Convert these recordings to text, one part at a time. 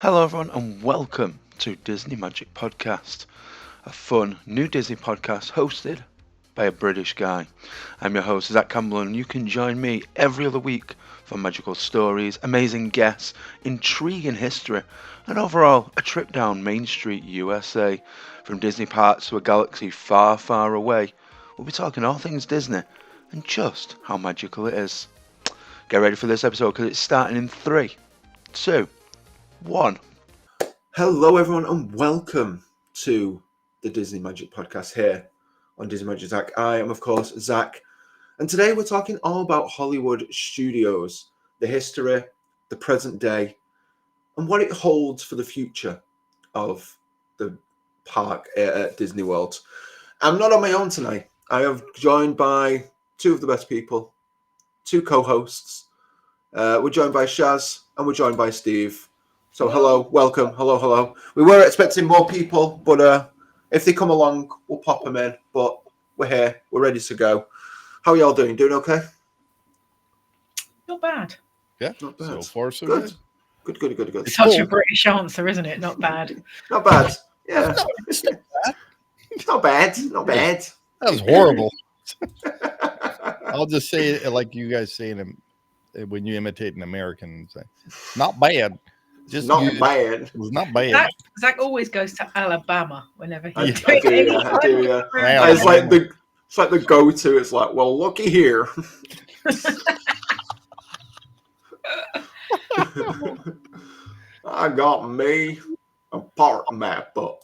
Hello, everyone, and welcome to Disney Magic Podcast, a fun new Disney podcast hosted by a British guy. I'm your host, Zach Campbell, and you can join me every other week for magical stories, amazing guests, intriguing history, and overall a trip down Main Street, USA. From Disney parks to a galaxy far, far away, we'll be talking all things Disney and just how magical it is. Get ready for this episode because it's starting in 3, 2, 1. Hello, everyone, and welcome to the Disney Magic Podcast here on Disney Magic Zach. I am, of course, Zach, and today we're talking all about Hollywood Studios, the history, the present day, and what it holds for the future of the park at Disney World. I'm not on my own tonight. I have joined by two of the best people, two co-hosts. We're joined by Shazz and we're joined by Steve. So hello, welcome, hello. We were expecting more people, but if they come along, we'll pop them in. But we're here, we're ready to go. How are y'all doing? Doing okay? Not bad. Yeah, not bad. So far, so good. good. Good. Such a British answer, isn't it? Not bad. Not bad. Yeah. No, it's not bad. Not bad. That was horrible. I'll just say it like you guys say when you imitate an American. Say, not bad. Just not bad. It was not bad. Zach always goes to Alabama whenever he I do. Yeah. It's like the go-to. It's like, well, looky here. I got me a park map up.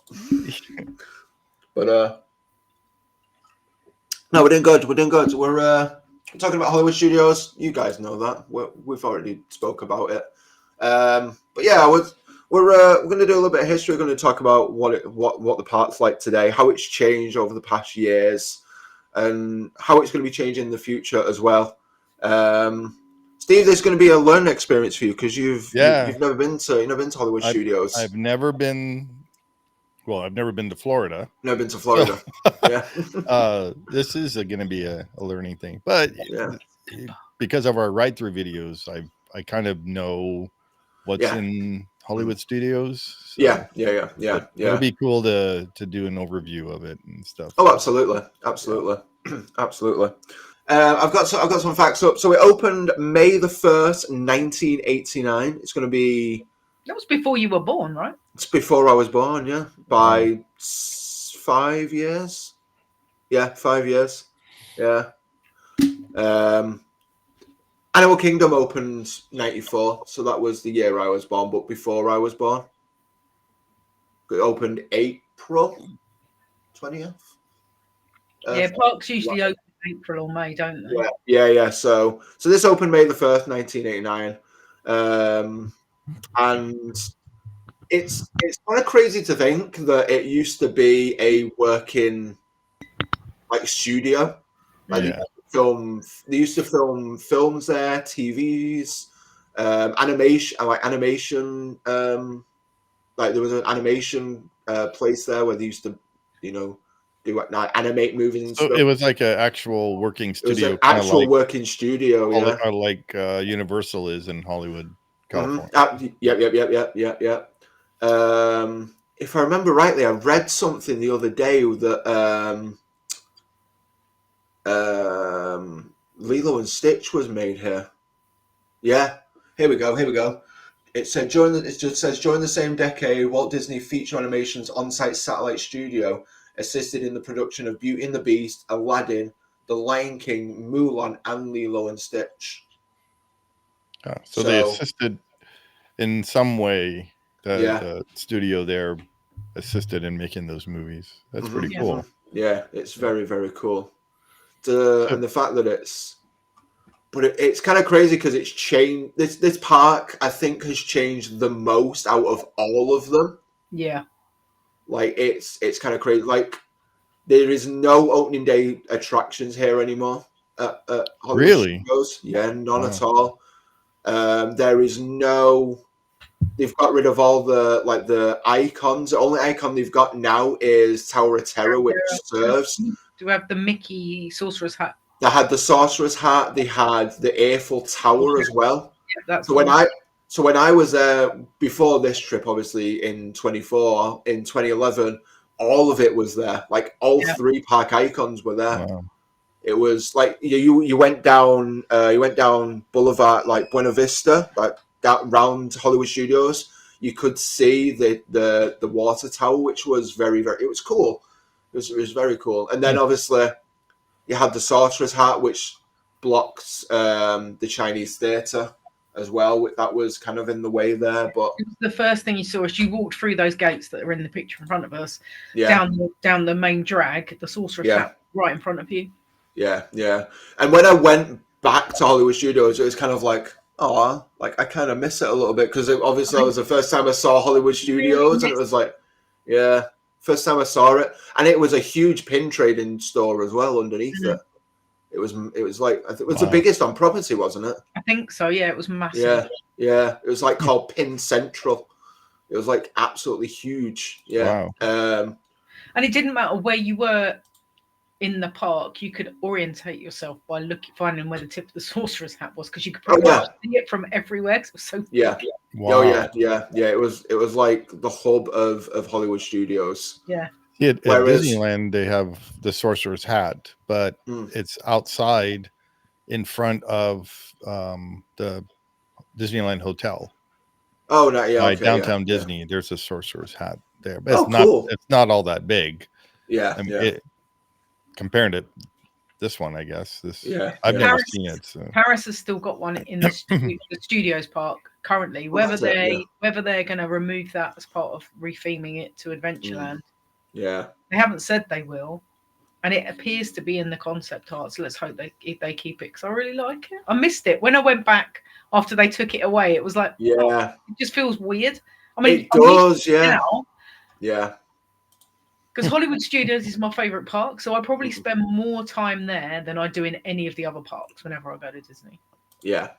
But no, we're doing good. We're talking about Hollywood Studios. You guys know that. We've already spoke about it. But yeah, we're going to do a little bit of history. We're going to talk about what the park's like today, how it's changed over the past years, and how it's going to be changing in the future as well. Steve, there's going to be a learning experience for you because you've never been to Hollywood Studios. I've never been. Well, I've never been to Florida. Never been to Florida. Yeah. This is going to be a learning thing, but because of our ride-through videos, I kind of know what's in Hollywood Studios. So Yeah. It'll be cool to do an overview of it and stuff. Oh, absolutely. I've got some facts up. So it opened May the 1st, 1989. It's going to be. That was before you were born, right? It's before I was born. Yeah, by 5 years. Yeah, 5 years. Yeah. Animal Kingdom opened 94, so that was the year I was born, but before I was born. It opened April 20th. Parks usually open April or May, don't they? Yeah. So this opened May the 1st, 1989. And it's kind of crazy to think that it used to be a working studio. They used to film films there, TVs, animation. There was an animation place there where they used to, do animate movies and stuff. It was like an actual working studio. It was an actual working studio, like Universal is in Hollywood, California. Yeah. If I remember rightly, I read something the other day that Lilo and Stitch was made here. Yeah, here we go. It said during the same decade, Walt Disney Feature Animation's on-site satellite studio assisted in the production of Beauty and the Beast, Aladdin, The Lion King, Mulan, and Lilo and Stitch. So they assisted in some way. The studio there assisted in making those movies. That's pretty cool. Yeah, it's very, very cool. And the fact that it's kind of crazy because it's changed. This park, I think, has changed the most out of all of them. Yeah. It's kind of crazy. There is no opening day attractions here anymore at Hollywood Really? Studios. Yeah, none at all. There is no. They've got rid of all the icons. The only icon they've got now is Tower of Terror, which serves. Do we have the Mickey Sorcerer's hat? They had the Sorcerer's hat. They had the Eiffel Tower as well. Yeah, that's So when I was there before this trip, obviously in 2011, all of it was there. Like all 3 park icons were there. Wow. It was like you went down Boulevard, like Buena Vista, like that round Hollywood Studios. You could see the water tower, which was very, very. It was cool. It was very cool. And then obviously you had the Sorcerer's Hat, which blocked the Chinese theater as well. That was kind of in the way there. But the first thing you saw as you walked through those gates that are in the picture in front of us, down the main drag, the Sorcerer's Hat right in front of you. Yeah. And when I went back to Hollywood Studios, it was kind of like, oh, like I kind of miss it a little bit, because obviously it was the first time I saw Hollywood Studios, and it was like, first time I saw it, and it was a huge pin trading store as well underneath it. It was like, I think it was the biggest on property, wasn't it? I think so. Yeah, it was massive. Yeah. It was like called Pin Central. It was like absolutely huge. Yeah. Wow. And it didn't matter where you were in the park, you could orientate yourself by finding where the tip of the Sorcerer's Hat was, because you could probably see it from everywhere. It was so big. Wow. Yeah. It was like the hub of Hollywood Studios. Yeah. At Disneyland, they have the Sorcerer's Hat, but it's outside in front of the Disneyland Hotel. Oh, no, yeah. Downtown Disney, there's a Sorcerer's Hat there, but it's not all that big. Yeah. I mean, compared to this one, I guess. I've never seen it. So. Paris has still got one in the Studios Park currently. Whether they're going to remove that as part of retheming it to Adventureland. Yeah, they haven't said they will, and it appears to be in the concept art. So let's hope they keep it, because I really like it. I missed it when I went back after they took it away. It was like, it just feels weird. I mean, it does, now, because Yeah. Hollywood Studios is my favorite park, so I probably spend more time there than I do in any of the other parks whenever I go to Disney. Yeah.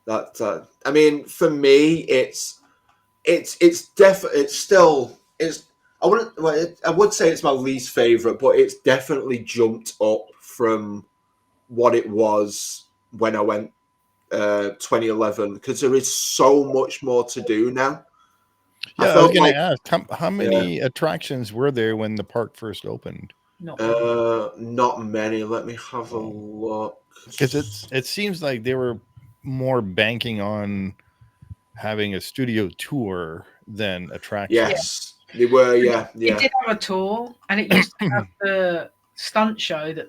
That I mean, for me, it's still. I would say it's my least favorite, but it's definitely jumped up from what it was when I went 2011, because there is so much more to do now. Yeah, I was going to ask, how many attractions were there when the park first opened? Not many. Let me have a look. Because it seems like they were more banking on having a studio tour than attractions. Yes. They were, It did have a tour, and it used to have the stunt show I that.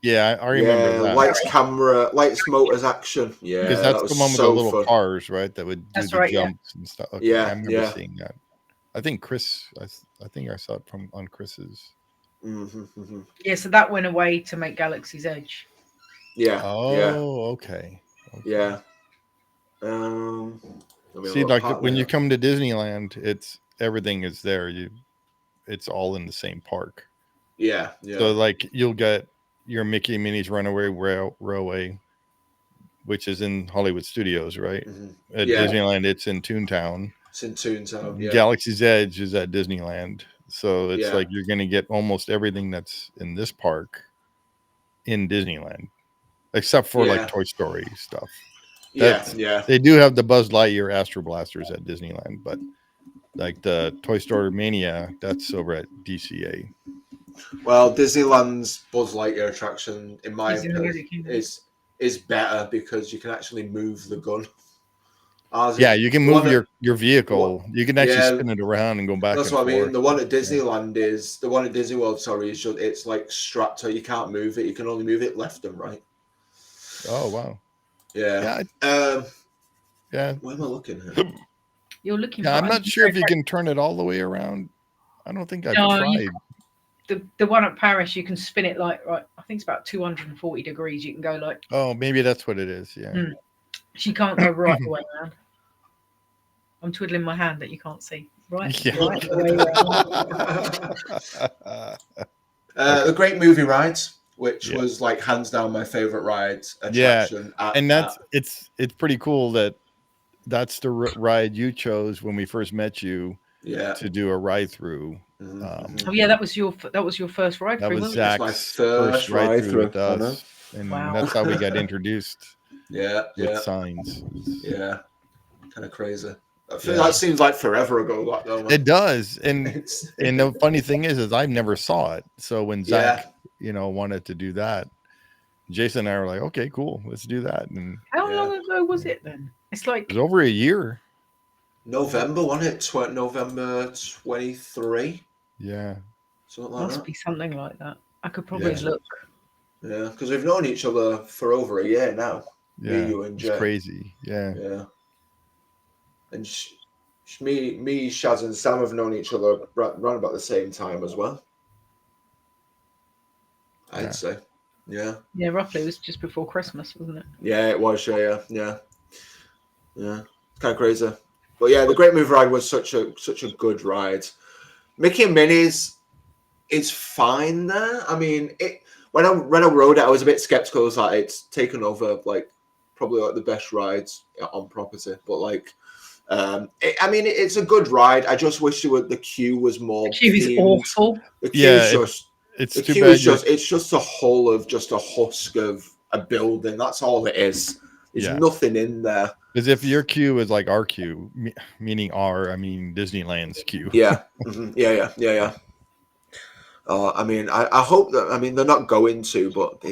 remember that. Lights, motors, action. Yeah, because that's the one with the little cars, right? That would do the jumps and stuff. Okay, I remember seeing that. I think Chris. I think I saw it on Chris's. Mm-hmm. Yeah, so that went away to make Galaxy's Edge. Yeah. Oh, okay. Yeah. See, like when you come to Disneyland, everything is there. It's all in the same park. Yeah. So like you'll get your Mickey and Minnie's Runaway Railway, which is in Hollywood Studios, right? Mm-hmm. At Disneyland, it's in Toontown. It's in Toontown. Yeah. Galaxy's Edge is at Disneyland, so it's like you're going to get almost everything that's in this park in Disneyland, except for like Toy Story stuff. They do have the Buzz Lightyear Astro Blasters at Disneyland, but like the Toy Story Mania, that's over at DCA. Well, Disneyland's Buzz Lightyear attraction, in my opinion, is better because you can actually move the gun. You can move your vehicle. You can actually spin it around and go back. That's what I mean. The one at Disneyland the one at Disney World. Sorry, it's like strapped so you can't move it. You can only move it left and right. Oh wow. Yeah. Yeah. Where am I looking here? You're looking. I'm not sure if you can turn it all the way around. I don't think I've tried. The one at Paris, you can spin it I think it's about 240 degrees. You can go like. Oh, maybe that's what it is. Yeah. She can't go right the way around. I'm twiddling my hand that you can't see. Right the way around. The Great Movie Ride, which was like hands down my favorite ride attraction. And it's pretty cool that's the ride you chose when we first met you. To do a ride through. That was your first ride through. That was Zach's my first ride through with us, and that's how we got introduced. with signs. Yeah, kind of crazy. I think that seems like forever ago. That though, man. It does, and the funny thing is I never saw it. So when Zach, wanted to do that, Jason and I were like, okay, cool, let's do that. And how long ago was it then? It's like it was over a year. November, wasn't it? November 23. Yeah, something like must be something like that. I could probably look. Yeah, because we've known each other for over a year now. Yeah, me, you, and Jay. It's crazy. Yeah. And me, Shazz, and Sam have known each other around about the same time as well. I'd say. Yeah. Yeah, roughly. It was just before Christmas, wasn't it? Yeah, it was. Yeah. It's kind of crazy. But yeah, the Great Movie Ride was such a good ride. Mickey and Minnie's is fine there. I mean, when I rode it, I was a bit skeptical. I was like, it's taken over probably like the best rides on property. But it's a good ride. I just wish the queue was more. The queue is awful. The queue is just. It's the too queue bad. Is it's just a whole of just a husk of a building. That's all it is. There's nothing in there. Because if your queue is like our queue, meaning Disneyland's queue. Yeah. Mm-hmm. Yeah. I mean, I hope that. I mean, they're not going to, but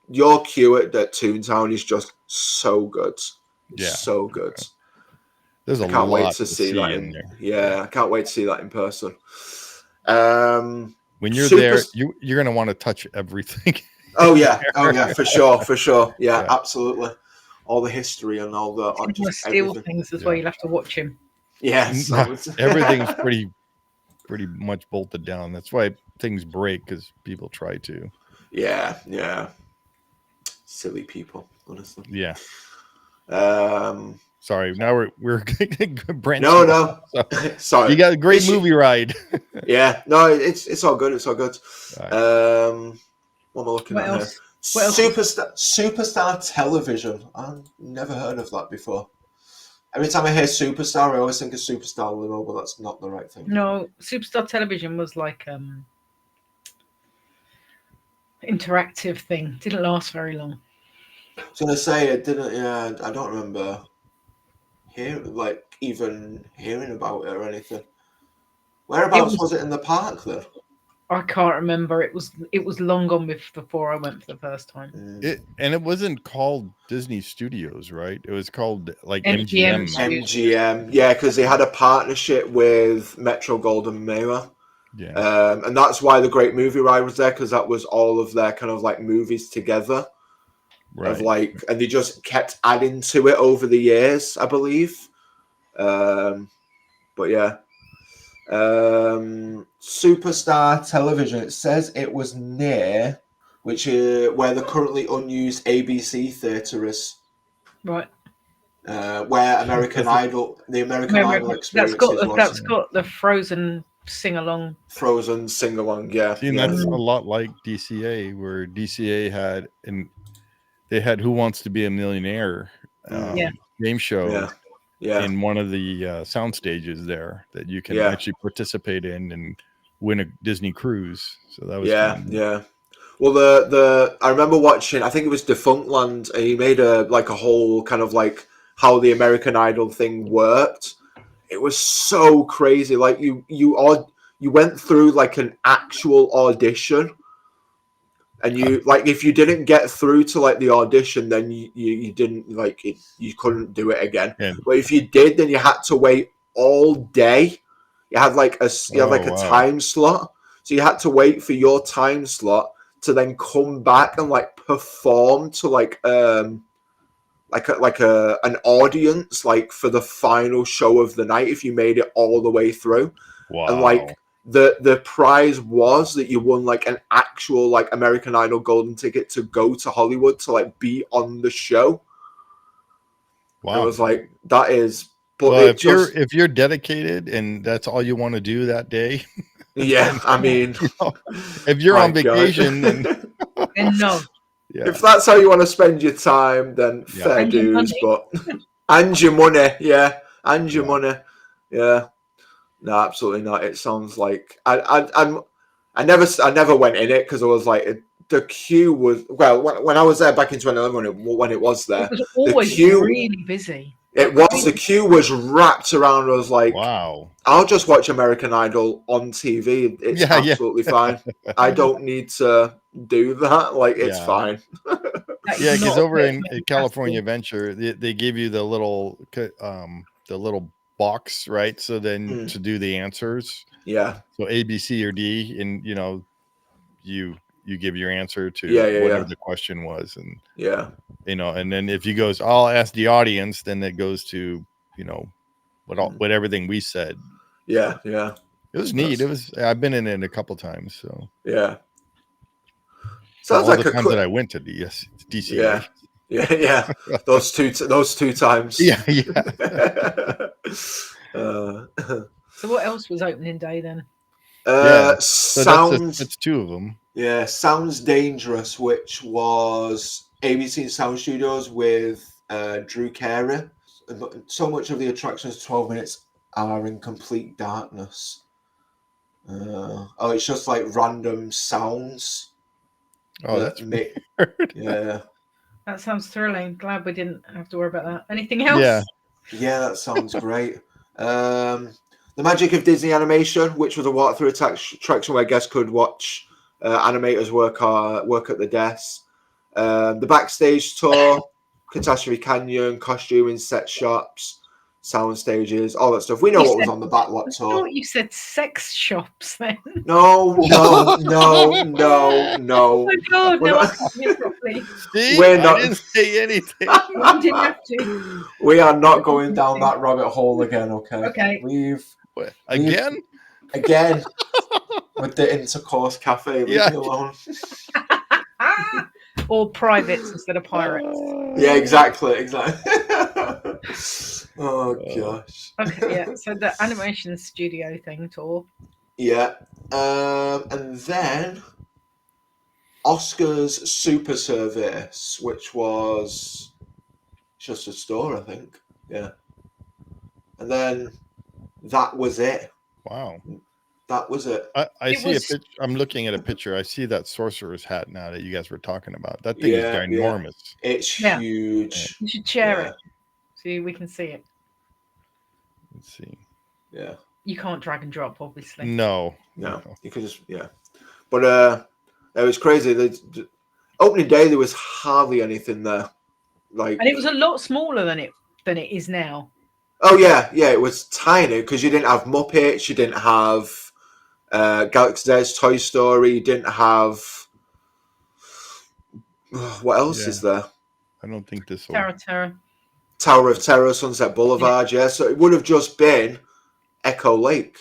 your queue at Toontown is just so good. So good. There's a lot. I can't wait to see that in there. Yeah, I can't wait to see that in person. When you're there, you're gonna want to touch everything. Oh yeah, for sure. Yeah, absolutely. All the history and all the steal things as well. You'll have to watch him. Yes, everything's pretty much bolted down. That's why things break, because people try to. Yeah. Silly people, honestly. Yeah. Sorry, now we're branching. No. Sorry. You got a great movie ride. Yeah. No, it's all good. It's all good. Right. What am I looking at here? Superstar Television. I've never heard of that before. Every time I hear Superstar, I always think of Superstar Limo, but that's not the right thing. No, Superstar Television was like interactive thing. Didn't last very long. I was gonna say it didn't. Yeah, I don't remember even hearing about it or anything. Whereabouts was it in the park then? I can't remember. It was long gone before I went for the first time. It wasn't called Disney Studios, right? It was called like MGM. MGM, yeah, because they had a partnership with Metro-Goldwyn-Mayer. Yeah, and that's why the Great Movie Ride was there, because that was all of their kind of like movies together. Right. And they just kept adding to it over the years, I believe. But yeah. Superstar Television. It says it was near, where the currently unused ABC theatre is. Right. Where American Idol experience that's got the Frozen sing-along. Frozen sing-along, yeah. See, that's a lot like DCA, where DCA had they had Who Wants to Be a Millionaire game show in one of the sound stages there that you can actually participate in and win a Disney cruise. So that was fun. Yeah. Well, I remember watching, I think it was Defunctland, and he made a whole kind of like how the American Idol thing worked. It was so crazy. Like you went through like an actual audition. And you if you didn't get through to like the audition, then you didn't you couldn't do it again. Yeah. But if you did, then you had to wait all day. You had a time slot, so you had to wait for your time slot to then come back and perform to an audience for the final show of the night if you made it all the way through. Wow. And the prize was that you won an actual American Idol golden ticket to go to Hollywood to be on the show. Wow. It was that is. But well, if you're dedicated and that's all you want to do that day. Yeah, I mean, if you're on vacation, then no. Yeah. If that's how you want to spend your time, then fair dues. But and your money, and your money, No, absolutely not. It sounds like I never went in it because I was the queue was when I was there back in 2011 when it was there. It was always the queue, really busy. It was. The queue was wrapped around us like, wow. I'll just watch American Idol on TV. It's absolutely fine. I don't need to do that. Like, it's fine. Yeah, because over in California Adventure, they give you the little box, right? So then to do the answers. Yeah. So A, B, C, or D, and you give your answer to whatever the question was, and and then if you goes, I'll ask the audience, then it goes to what everything we said. Yeah. It was neat. I've been in it a couple times, so sounds all like the times that I went to DCA. Yeah. Those two times. Yeah. So what else was opening day then? That's two of them. Yeah, Sounds Dangerous, which was ABC Sound Studios with Drew Carey. So much of the attractions, 12 minutes, are in complete darkness. It's just like random sounds. Oh, that's weird. Yeah. That sounds thrilling. Glad we didn't have to worry about that. Anything else? Yeah, that sounds great. The Magic of Disney Animation, which was a walkthrough attraction where guests could watch animators work at the desk. The backstage tour, Catastrophe Canyon, costuming, set shops, sound stages, all that stuff. We know what was on the backlot tour. I thought you said sex shops then. No. Oh my God, no, I can't hear properly. I didn't say anything. You didn't have to. We are not going down that rabbit hole again, okay? Okay. Again with the Intercourse Cafe. Leave me alone. Or privates instead of pirates. Yeah, exactly. Oh gosh. Okay, yeah. So the animation studio thing tour. Yeah. And then Oscar's Super Service, which was just a store, I think. Yeah. And then that was it. Wow. That was it. I see a picture. I'm looking at a picture. I see that sorcerer's hat now that you guys were talking about. That thing is ginormous. Yeah. It's huge. You should share it so we can see it. Let's see. Yeah. You can't drag and drop, obviously. No. You could just But it was crazy. The opening day there was hardly anything there. And it was a lot smaller than it is now. Oh yeah, it was tiny because you didn't have Muppets, you didn't have Galaxy's Edge, Toy Story, you didn't have what else is there? I don't think this Tower of Terror, Sunset Boulevard, so it would have just been Echo Lake.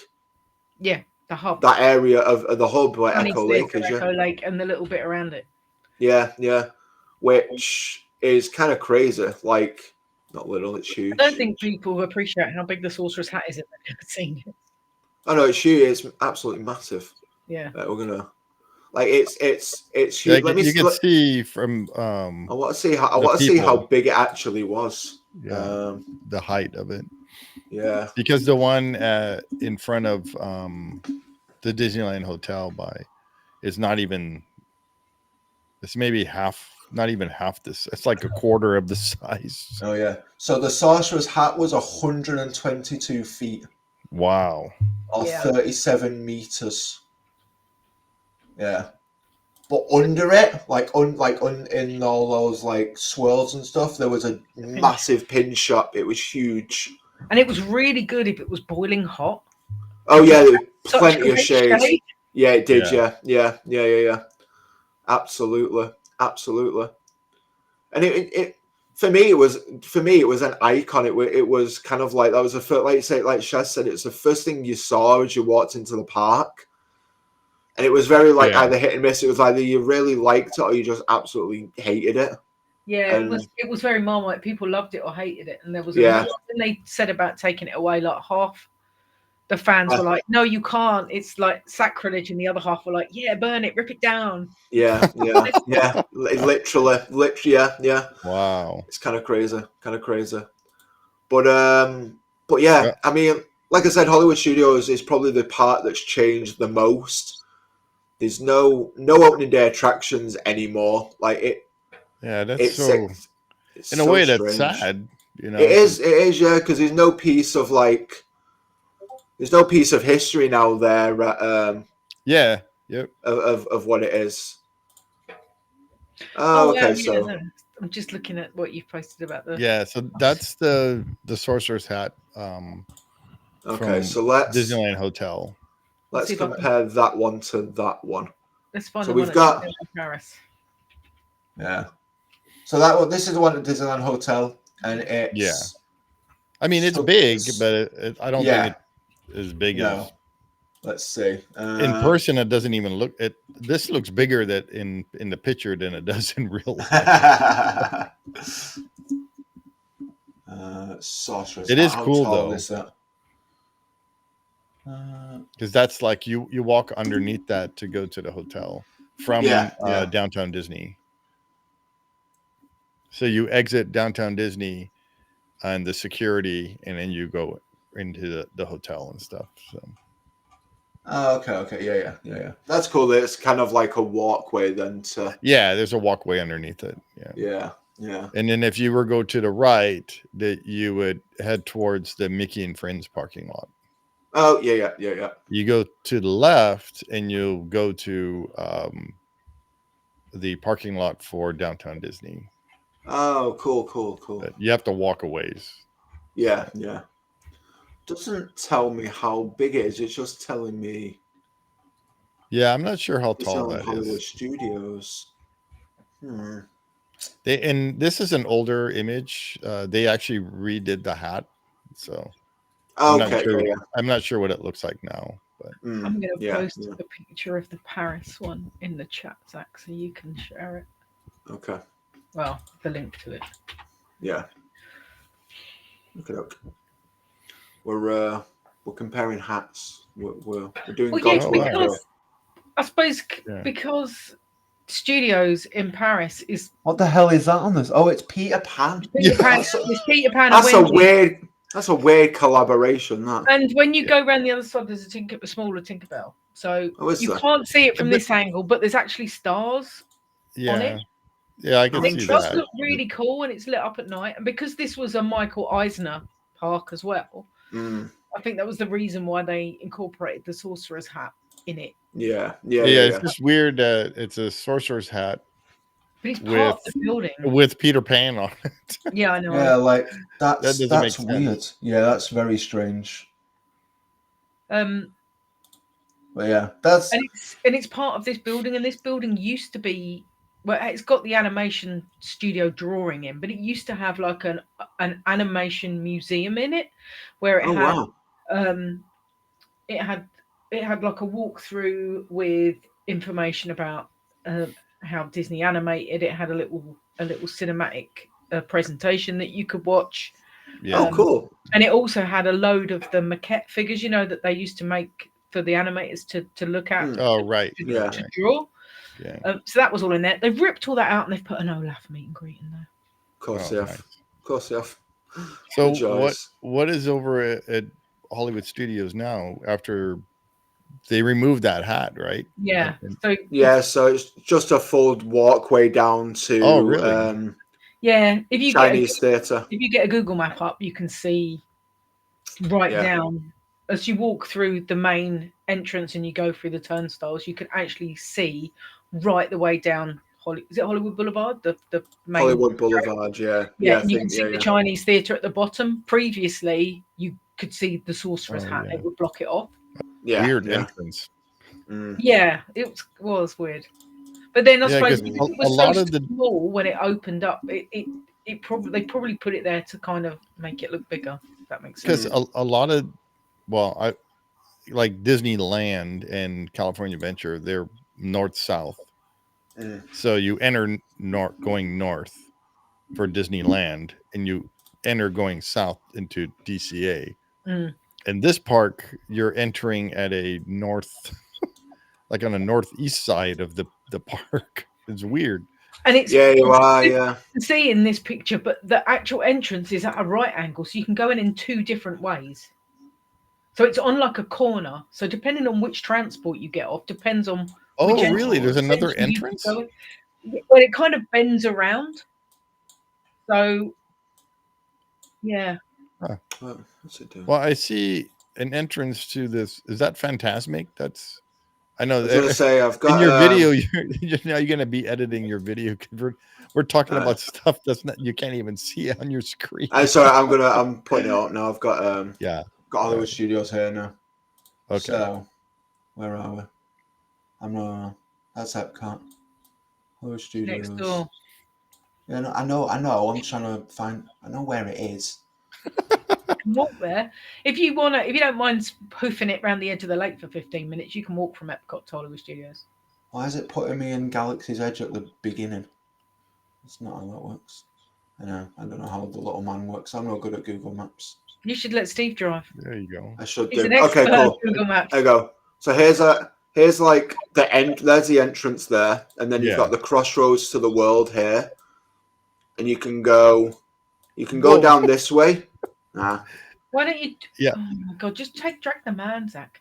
Yeah, the hub. That area of the hub where Echo Lake is. Echo Lake and the little bit around it. Yeah. Which is kind of crazy. Like, not little, it's huge. I don't think people appreciate how big the sorcerer's hat is if they've never seen it. I know it's huge. It's absolutely massive. Yeah. We're gonna it's huge. Yeah, you can see from I want to see how big it actually was. Yeah, the height of it. Yeah, because the one in front of the Disneyland Hotel is not even. It's maybe half. Not even half this. It's like a quarter of the size. Oh yeah. So the sorcerer's hat was 122 feet. Wow. Or 37 meters. Yeah. But under it, in all those like swirls and stuff, there was a massive pin shop. It was huge. And it was really good if it was boiling hot. Oh yeah, there was plenty of shade. Yeah, it did. Yeah. Absolutely. And it for me it was an icon. It was kind of like that was the first, like Shazz said, it's the first thing you saw as you walked into the park. And it was very either hit and miss. It was either you really liked it or you just absolutely hated it. Yeah, it was very Marmite. People loved it or hated it, and there was and they said about taking it away. Like half the fans were like, "No, you can't. It's like sacrilege," and the other half were like, "Yeah, burn it, rip it down." Yeah. Literally, yeah. Wow, it's kind of crazy. But yeah, I mean, like I said, Hollywood Studios is probably the part that's changed the most. there's no opening day attractions anymore. Like it. Yeah, that's it's so. It's in a so way, strange. that's sad. You know, it is, yeah, because there's no piece of history now there. Yeah. Yep. Of what it is. Oh, okay. So no. I'm just looking at what you've posted about the. Yeah, so that's the sorcerer's hat. okay, from so let's Disneyland Hotel. Let's compare that one to that one. Let's find so the we've one got at Paris. Yeah. So that one, this is the one at Disneyland Hotel, and it's. Yeah. I mean, it's big, but I don't think it's as big as. Let's see. In person, it doesn't even look. This looks bigger that in the picture than it does in real life. Sorcerer's. It is cool though, because that's like you walk underneath that to go to the hotel from downtown Disney. So you exit downtown Disney and the security, and then you go into the hotel and stuff. So. Okay, yeah. That's cool. It's kind of like a walkway then to. Yeah, there's a walkway underneath it. Yeah. And then if you were go to the right, that you would head towards the Mickey and Friends parking lot. Oh yeah. You go to the left, and you'll go to the parking lot for downtown Disney. Oh, cool. But you have to walk a ways. Yeah. Doesn't tell me how big it is. It's just telling me. Yeah, I'm not sure how tall that Hollywood is. Studios. And this is an older image. They actually redid the hat, so I'm not sure what it looks like now. But I'm going to post a picture of the Paris one in the chat, Zach, so you can share it. Okay. Well, the link to it. Yeah. Look. We're comparing hats. We're doing. Because I suppose because studios in Paris is. What the hell is that on this? Oh, it's Peter Pan. It's Peter Pan. That's a weird collaboration. That. And when you go around the other side, there's a smaller Tinkerbell. So you can't see it from this angle, but there's actually stars on it. Yeah, I can see that. It does look really cool, and it's lit up at night. And because this was a Michael Eisner park as well, I think that was the reason why they incorporated the sorcerer's hat in it. Yeah. It's just weird that it's a sorcerer's hat, but it's part of the building with Peter Pan on it. Yeah, I know. Yeah, like that's weird. Yeah, that's very strange. But yeah, that's and it's part of this building, and this building used to be. Well, it's got the animation studio drawing in, but it used to have like an animation museum in it, where it had like a walkthrough with information about how Disney animated. It had a little cinematic presentation that you could watch. Yeah. Cool. And it also had a load of the maquette figures, that they used to make for the animators to look at. Oh, right. To draw. Yeah. So that was all in there. They've ripped all that out and they've put an Olaf meet and greet in there. Of course they have. Nice. Of course they have. So what is over at Hollywood Studios now after they removed that hat, right? Yeah. So it's just a full walkway down to really? If you Chinese theatre. If you get a Google map up, you can see down as you walk through the main entrance and you go through the turnstiles, you can actually see right the way down. Is it Hollywood Boulevard? The main Hollywood Boulevard, yeah. You can see the Chinese theatre at the bottom. Previously, you could see the sorcerer's hat. It would block it off. Yeah, weird entrance. Yeah, it was weird. But then I suppose it was small when it opened up. They probably put it there to kind of make it look bigger. If that makes sense. Because a lot of, I like Disneyland and California Adventure, they're north-south. So you enter going north for Disneyland, and you enter going south into DCA. And this park, you're entering at a north, like on the northeast side of the park. It's weird. And it's you can see in this picture, but the actual entrance is at a right angle, so you can go in two different ways. So it's on like a corner. So depending on which transport you get off, depends on Oh, really? There's another entrance? Well, it kind of bends around. So, yeah. Huh. What's it doing? Well, I see an entrance to this. Is that Phantasmic? That's... I know. I was going to say, I've got... In your video, you're going to be editing your video. We're talking about stuff that's not... You can't even see it on your screen. Sorry, I'm putting it up now. I've got... got Hollywood Studios here now. Okay. So, where are we? That's Epcot. Hollywood Studios. Next door. Yeah, no, I know. I'm trying to find... I know where it is. Walk there. If you don't mind hoofing it around the edge of the lake for 15 minutes, you can walk from Epcot to Hollywood Studios. Why is it putting me in Galaxy's Edge at the beginning? That's not how that works. I don't know how the little man works. I'm not good at Google Maps. You should let Steve drive. There you go. I should He's do. an expert Okay, cool. Google Maps. There you go. So here's like the end. There's the entrance there, and then you've got the crossroads to the world here, and you can go down this way. Nah. Why don't you? Yeah. Oh my God! Just drag the man, Zach.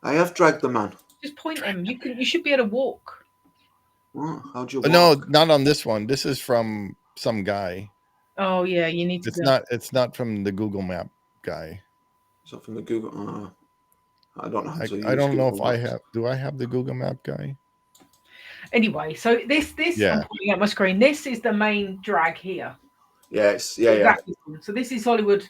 I have dragged the man. Just point him. You should be able to walk. What? How'd you walk? No, not on this one. This is from some guy. Oh yeah, you need to. It's not from the Google Map guy. Is that from the Google? I don't know how to use I don't know if Google I Maps. have. Do I have the Google Map guy? Anyway, so this Yeah. I'm putting up my screen. This is the main drag here. Yes. Yeah. So this is Hollywood.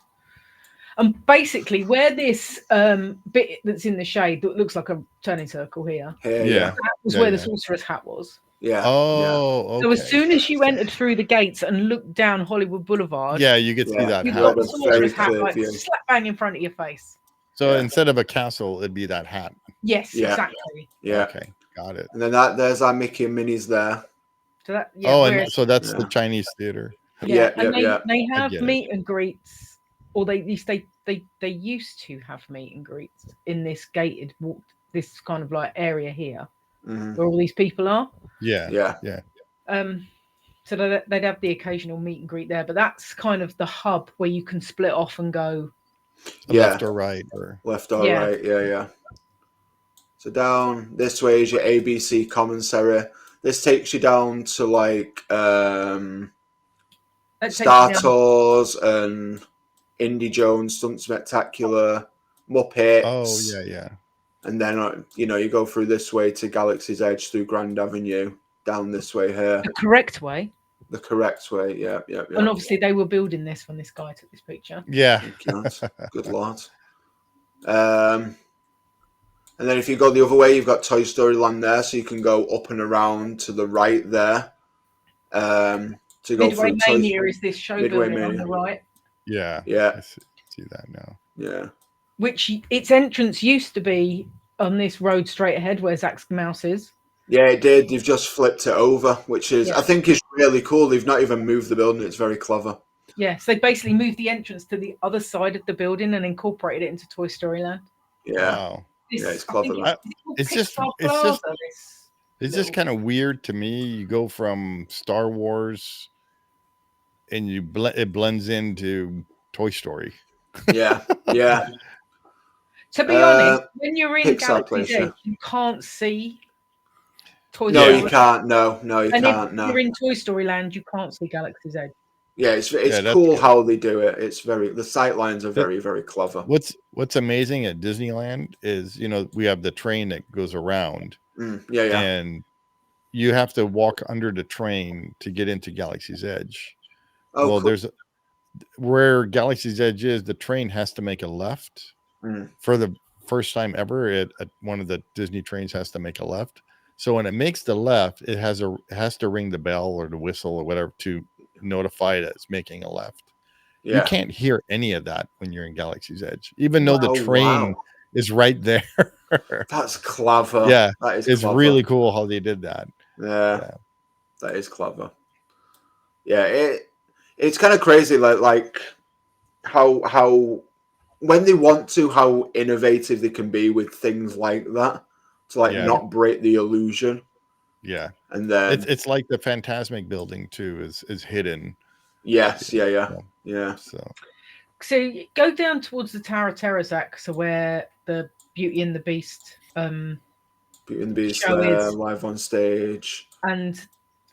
And basically, where this bit that's in the shade that looks like a turning circle here, Yeah. that was where the sorcerer's hat was. Yeah. Oh, okay. So as soon as you entered through the gates and looked down Hollywood Boulevard, you could see that you hat. got the sorcerer's hat clear like view. slap bang in front of your face. So instead of a castle, it'd be that hat. Yes, Yeah. exactly. Yeah. Okay, got it. And then there's our Mickey and Minnie's there. So that, and so that's the Chinese theater. Yeah. They have get meet and greets, or they used to have meet and greets in this gated walk, this kind of like area here where all these people are. Yeah. So they'd have the occasional meet and greet there, but that's kind of the hub where you can split off and go left or right, or left or right. Yeah. So down this way is your ABC commissary. This takes you down to like Star Tours and Indy Jones Stunt Spectacular, Muppets. Oh yeah. And then you go through this way to Galaxy's Edge through Grand Avenue, down this way here. The correct way. The correct way, yeah. And obviously they were building this when this guy took this picture. Yeah. Good lord. And then if you go the other way, you've got Toy Story Land there, so you can go up and around to the right there. To go Midway through Mania is this show building on the right. Yeah. Yeah. I see that now. Yeah. Which its entrance used to be on this road straight ahead where Zach's mouse is. Yeah, it did. They've just flipped it over, which is, I think, is really cool. They've not even moved the building. It's very clever. Yeah, so they basically moved the entrance to the other side of the building and incorporated it into Toy Story Land. Yeah. Wow. It's clever. It's just kind of weird to me. You go from Star Wars and it blends into Toy Story. Yeah. To be honest, when you're in Galaxy's Edge, you can't see Toy Story. No, you can't. No, you can't. If you're in Toy Story Land, you can't see Galaxy's Edge. Yeah, it's cool how they do it. It's the sight lines are very, very clever. What's amazing at Disneyland is, we have the train that goes around. Yeah. And you have to walk under the train to get into Galaxy's Edge. Oh, well, cool. Where Galaxy's Edge is, the train has to make a left. For the first time ever, at one of the Disney trains has to make a left. So when it makes the left, it has to ring the bell or the whistle or whatever to notify that it's making a left. Yeah. You can't hear any of that when you're in Galaxy's Edge, even though the train is right there. That's clever. Yeah, it's clever. Really cool how they did that. Yeah. That is clever. Yeah, it's kind of crazy, like how when they want to, how innovative they can be with things like that to not break the illusion. Yeah, and then it's like the Phantasmic building too is hidden. Yes, yeah. So go down towards the Tower of Terror, Zach, so where the Beauty and the Beast Beauty and the Beast show there, is. live on stage. And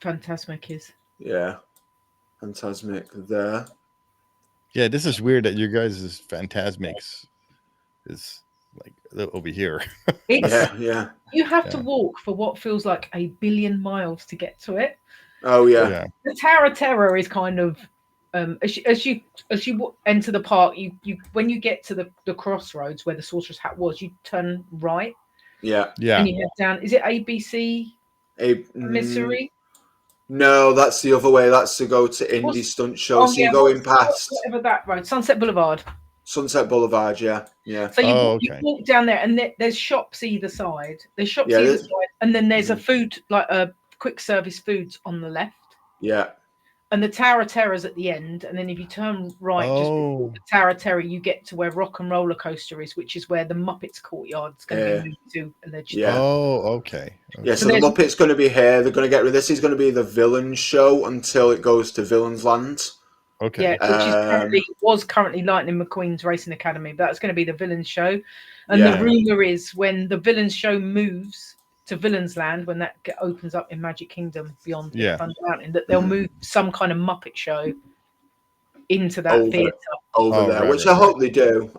Fantasmic is. Yeah. Fantasmic there. Yeah, this is weird that your guys' Fantasmics is like over here. Yeah. You have to walk for what feels like 1 billion miles to get to it. Oh yeah. The Tower of Terror is kind of as you enter the park, you when you get to the crossroads where the Sorcerer's Hat was, you turn right. Yeah. And you head down. Is it ABC? Missouri? No, that's the other way. That's to go to Indie Stunt Show. So you're going past whatever that road, Sunset Boulevard. Sunset Boulevard, yeah. So you walk down there, and there's shops either side. There's shops either side, and then there's a food, like a quick service foods on the left. Yeah. And the Tower of Terror is at the end, and then if you turn right, just before the Tower of Terror, you get to where Rock and Roller Coaster is, which is where the Muppets Courtyard is going to be moved to allegedly. Yeah. Oh, okay. Yeah, so the Muppets going to be here. They're going to get rid. This is going to be the Villain Show until it goes to Villain's Land. Okay. Yeah, which was currently Lightning McQueen's Racing Academy, but that's going to be the Villains Show. And the rumor is when the Villains Show moves to Villains Land, when that opens up in Magic Kingdom beyond Thunder Mountain, that they'll move some kind of Muppet show into that theatre over there, which I hope they do.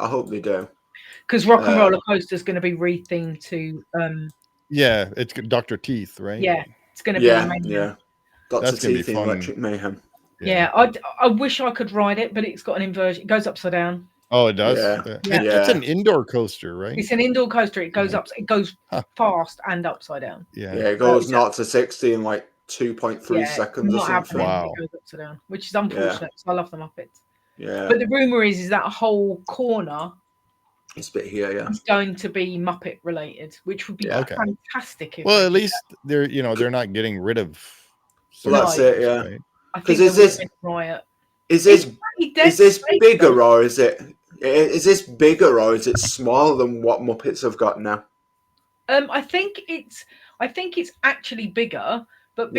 Because Rock and Roller Coaster is going to be rethemed to. It's Dr. Teeth, right? Yeah, it's going to be amazing. Yeah, Dr. Teeth in Electric Mayhem. Yeah, I wish I could ride it, but it's got an inversion. It goes upside down. Oh, it does. Yeah. It's an indoor coaster, right? It's an indoor coaster. It goes up. It goes fast and upside down. Yeah, it goes 0 to 60 in like 2.3 seconds or something. Wow, it goes upside down, which is unfortunate. So I love the Muppets. Yeah, but the rumor is that whole corner. This bit here, is going to be Muppet related, which would be fantastic. Well, at least they're not getting rid of. Well, that's it, yeah. Right? Because is this bigger or is this bigger or is it smaller than what Muppets have got now? I think it's actually bigger, but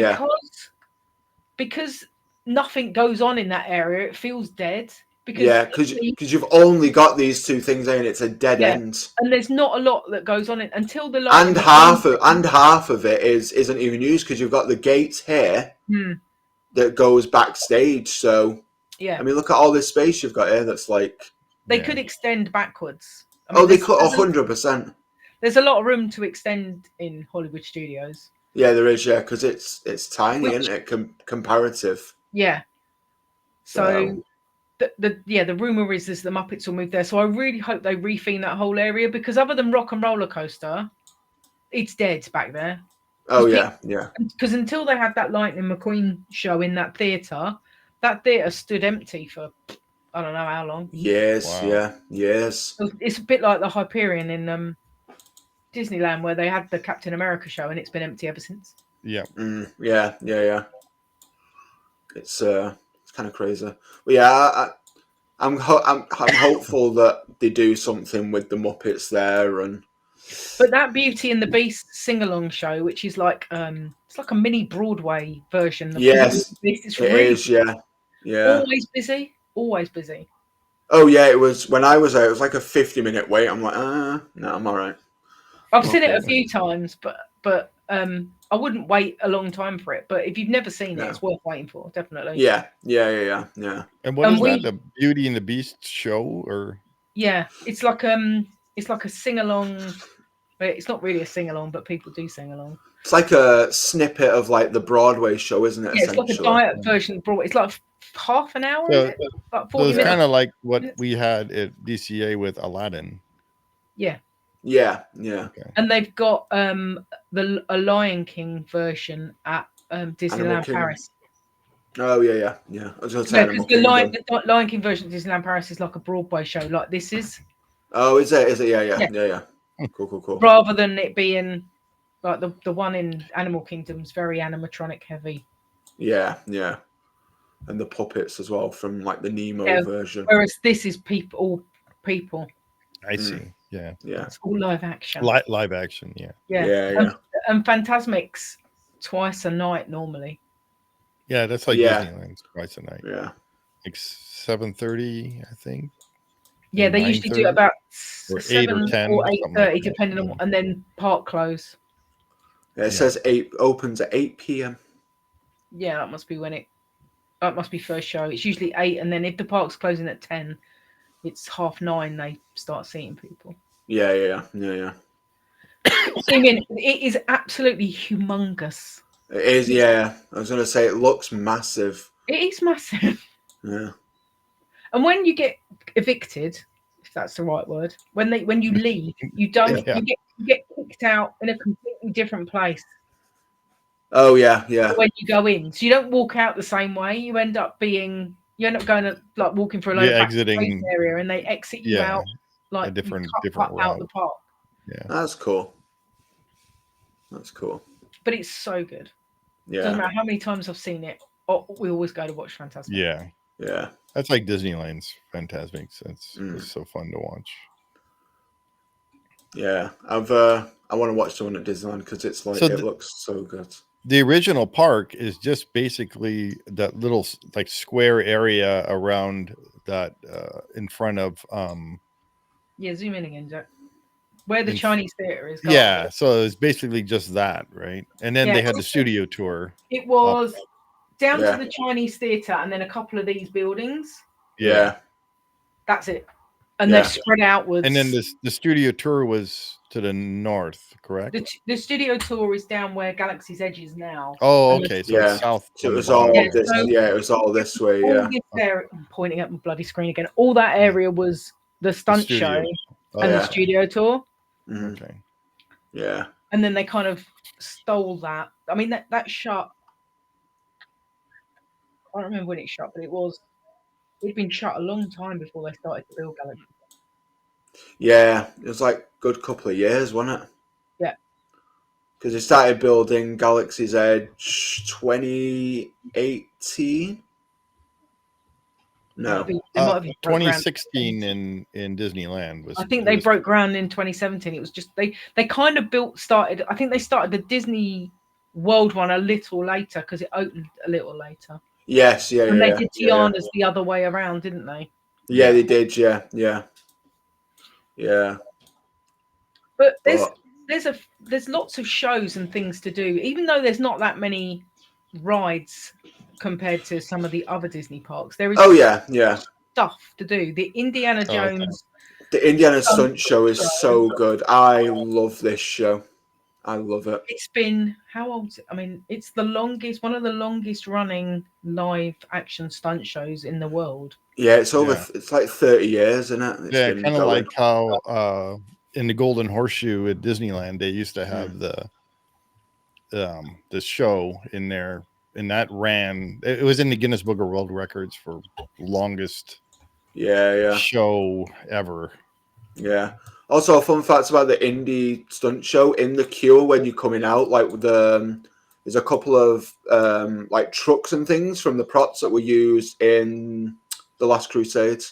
because nothing goes on in that area, it feels dead. Because you've only got these two things in. It's a dead end, and there's not a lot that goes on it until the and half of it isn't even used because you've got the gates here that goes backstage. So I mean, look at all this space you've got here. That's like they could extend backwards. I mean, they could 100%. There's a lot of room to extend in Hollywood Studios. Yeah, there is. Yeah, because it's tiny, isn't it? Comparative. Yeah. So. The rumor is the Muppets will move there, so I really hope they retheme that whole area because other than Rock and Roller Coaster, it's dead back there. Oh yeah. Because until they had that Lightning McQueen show in that theatre stood empty for I don't know how long. Yes, yes. It's a bit like the Hyperion in Disneyland where they had the Captain America show and it's been empty ever since. Yeah. Yeah. It's kind of crazy, but yeah, I'm hopeful that they do something with the Muppets there, but that Beauty and the Beast sing-along show, which is like it's like a mini Broadway version. Of yes, it's it is. Yeah. Always busy. Oh yeah, it was when I was there. It was like a 50-minute wait. I'm like, no, I'm all right. I've seen it a few times, but I wouldn't wait a long time for it, but if you've never seen it, it's worth waiting for, definitely. Yeah. And what is that? The Beauty and the Beast show, or? Yeah, it's like a sing along, but it's not really a sing along, but people do sing along. It's like a snippet of like the Broadway show, isn't it? Yeah, it's like a diet version of Broadway. It's like half an hour. So, is it? Like 40 it's minutes. kind of like what we had at DCA with Aladdin. Yeah. Okay. And they've got a Lion King version at Disneyland Paris. Oh yeah. I was going to say because the Lion King version of Disneyland Paris is like a Broadway show, like this is. Oh, is it? Yeah. Cool. Rather than it being like the one in Animal Kingdom's very animatronic heavy. Yeah. And the puppets as well from like the Nemo version. Whereas this is all people. I see. Yeah. It's all live action. Live action, yeah. And Fantasmic's twice a night normally. Yeah, that's like Disneyland's twice a night. Yeah. Like 7:30, I think. Yeah, they usually do about 8 7 or 10 or 8:30, like depending on, and then park close. It says opens at 8 p.m. Yeah, that must be that must be first show. It's usually 8, and then if the park's closing at 10, it's 9:30 they start seeing people. Yeah. I mean, it is absolutely humongous. It is, yeah. I was going to say, it looks massive. It is massive. Yeah. And when you get evicted, if that's the right word, when you leave, you don't you get kicked out in a completely different place. Oh yeah. When you go in, so you don't walk out the same way. You end up going like walking for a load of exiting area, and they exit you out like a different route out the park. Yeah, that's cool. But it's so good. Yeah. Doesn't matter how many times I've seen it. We always go to watch Fantasmic. Yeah. That's like Disneyland's Fantasmic. It's so fun to watch. Yeah, I want to watch the one at Disneyland because it's like it looks so good. The original park is just basically that little like square area around that in front of zoom in again, Jack. Where the Chinese theater is. Yeah, so it's basically just that, right? And then they had the studio tour. It was down to the Chinese theater and then a couple of these buildings. Yeah. That's it. And they're spread outwards. And then the studio tour was to the north, correct? The studio tour is down where Galaxy's Edge is now. Oh, okay. So it's south. So it was all this. It was all this way. I'm pointing at my bloody screen again. All that area was the stunt show and the studio tour. Mm-hmm. Okay. Yeah. And then they kind of stole that. I mean, that shut. I don't remember when it shut, but it'd been shut a long time before they started to build Galaxy. Yeah, it was like a good couple of years, wasn't it? Yeah. Because they started building Galaxy's Edge 2018. No, 2016 in Disneyland was. I think they broke ground in 2017. It was just they kind of started. I think they started the Disney World one a little later because it opened a little later. Yes, yeah, and they did Tiana's the other way around, didn't they? Yeah, they did. Yeah. But there's lots of shows and things to do, even though there's not that many rides compared to some of the other Disney parks. There is stuff to do. The Indiana Jones. The Indiana Stunt Show is so good. I love this show. I love it. It's been how old? I mean, it's one of the longest running live action stunt shows in the world. Yeah, it's over. Yeah. It's like 30 years, isn't it? It's kind of like how in the Golden Horseshoe at Disneyland they used to have the show in there, and that ran. It was in the Guinness Book of World Records for longest show ever. Yeah. Also, fun facts about the Indy Stunt Show. In the queue when you're coming out, like there's a couple of like trucks and things from the props that were used in The Last Crusade.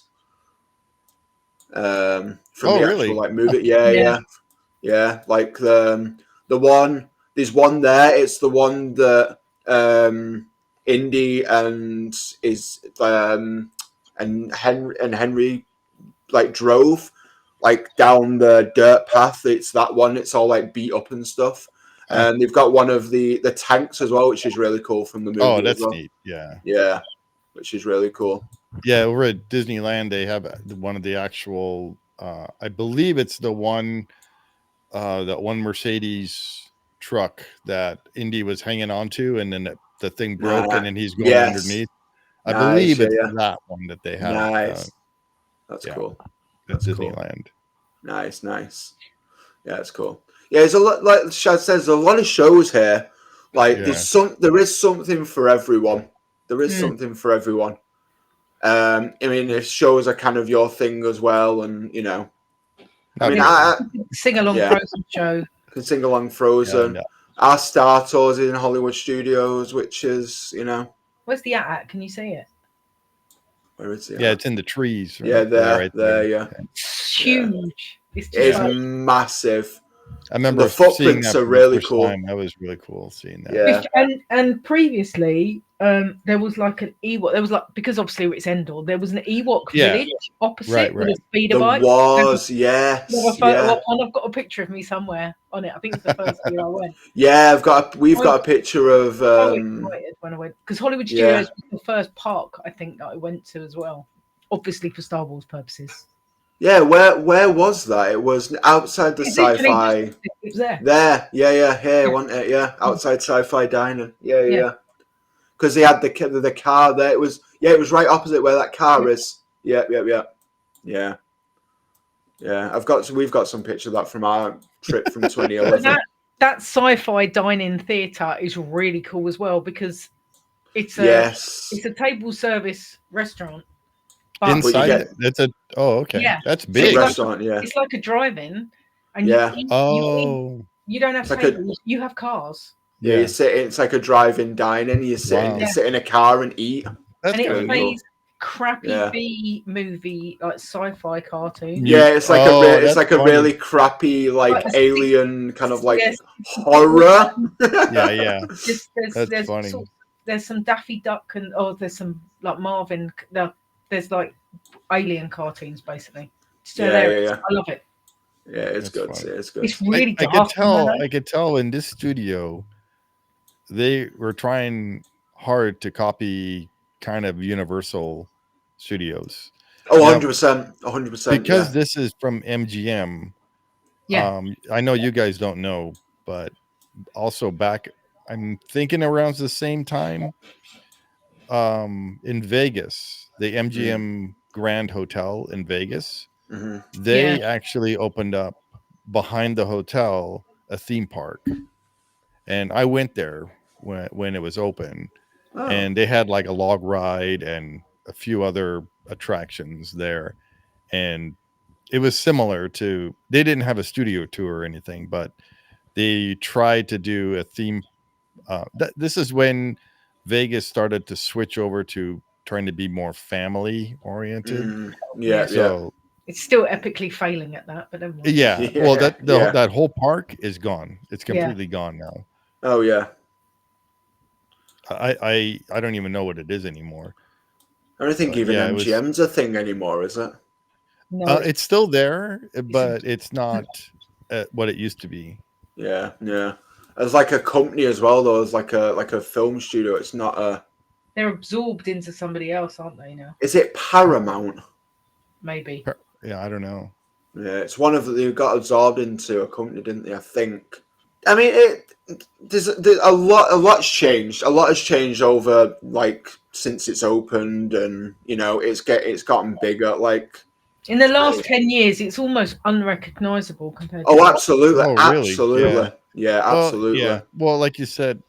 From the actual like movie, yeah. Like the one, there's one there. It's the one that Indy and Henry like drove. Like down the dirt path, it's that one. It's all like beat up and stuff. And they've got one of the tanks as well, which is really cool from the movie. Oh, that's neat. Yeah, which is really cool. Yeah, over at Disneyland, they have one of the actual. I believe it's the one, that one Mercedes truck that Indy was hanging onto, and then the thing broke, and then he's going underneath. I believe it's that one that they have. Nice. That's cool. That's Disneyland. Cool. Nice. Yeah, it's cool. Yeah, it's a lot. Like Shazz says, there's a lot of shows here. Like there is something for everyone. There is something for everyone. I mean, if shows are kind of your thing as well, and you know, I sing along Frozen show. Can sing along Frozen. Yeah. Our Star Tours in Hollywood Studios, which is Where's the at? Can you see it? Where is it? Yeah, it's in the trees. Right? Yeah, there. Yeah. It's huge. It's massive. I remember the footprints are really cool. That was really cool seeing that. Yeah. And previously, there was like an Ewok. There was like, because obviously it's Endor. There was an Ewok village opposite with a speeder bike. There was, yes. I've got a picture of me somewhere on it. I think it's the first year I went. Yeah, we've got a picture of. So excited when I went, because Hollywood Studios was the first park I think that I went to as well. Obviously for Star Wars purposes. Yeah, where was that? It was outside the sci-fi. It was there. Here, wasn't it? Yeah, outside Sci-Fi Diner. Yeah. Because they had the car there. It was right opposite where that car is. Yeah. We've got some picture of that from our trip from 2011. that Sci-Fi Dine-In theatre is really cool as well, because it's a table service restaurant. Inside that's that's big. Restaurant, it's like a drive-in, and you don't have tables, you have cars. You sit. It's like a drive-in dine-in. You sit in a car and eat. That's and it plays crappy B movie, like sci-fi cartoon. Yeah, it's like a really crappy like alien kind of like horror. That's funny. There's some Daffy Duck and there's some like Marvin. There's like alien cartoons basically. So I love it. Yeah, it's good. It's good. It's really I could tell in this studio they were trying hard to copy kind of Universal Studios. 100%. Because this is from MGM. Yeah. I know you guys don't know, but also back, I'm thinking around the same time, in Vegas, the MGM Grand Hotel in Vegas, they actually opened up behind the hotel a theme park, and I went there when it was open, and they had like a log ride and a few other attractions there, and it was similar to, they didn't have a studio tour or anything, but they tried to do a theme. This is when Vegas started to switch over to trying to be more family oriented. So it's still epically failing at that, but well, that whole park is gone. It's completely gone now. Oh yeah. I don't even know what it is anymore. I don't think even MGM's a thing anymore, is it? No, it's still there, but it's not what it used to be. Yeah. As like a company as well, though, as like a film studio. It's not a. They're absorbed into somebody else, aren't they now? Is it Paramount? Maybe. Yeah, I don't know. Yeah, it's one of they got absorbed into a company, didn't they? I think. I mean, there's a lot's changed. A lot has changed over like since it's opened, and it's gotten bigger. Like in the last 10 years, it's almost unrecognizable compared to. Oh, absolutely, really? Absolutely. Yeah, absolutely. Yeah. Well, like you said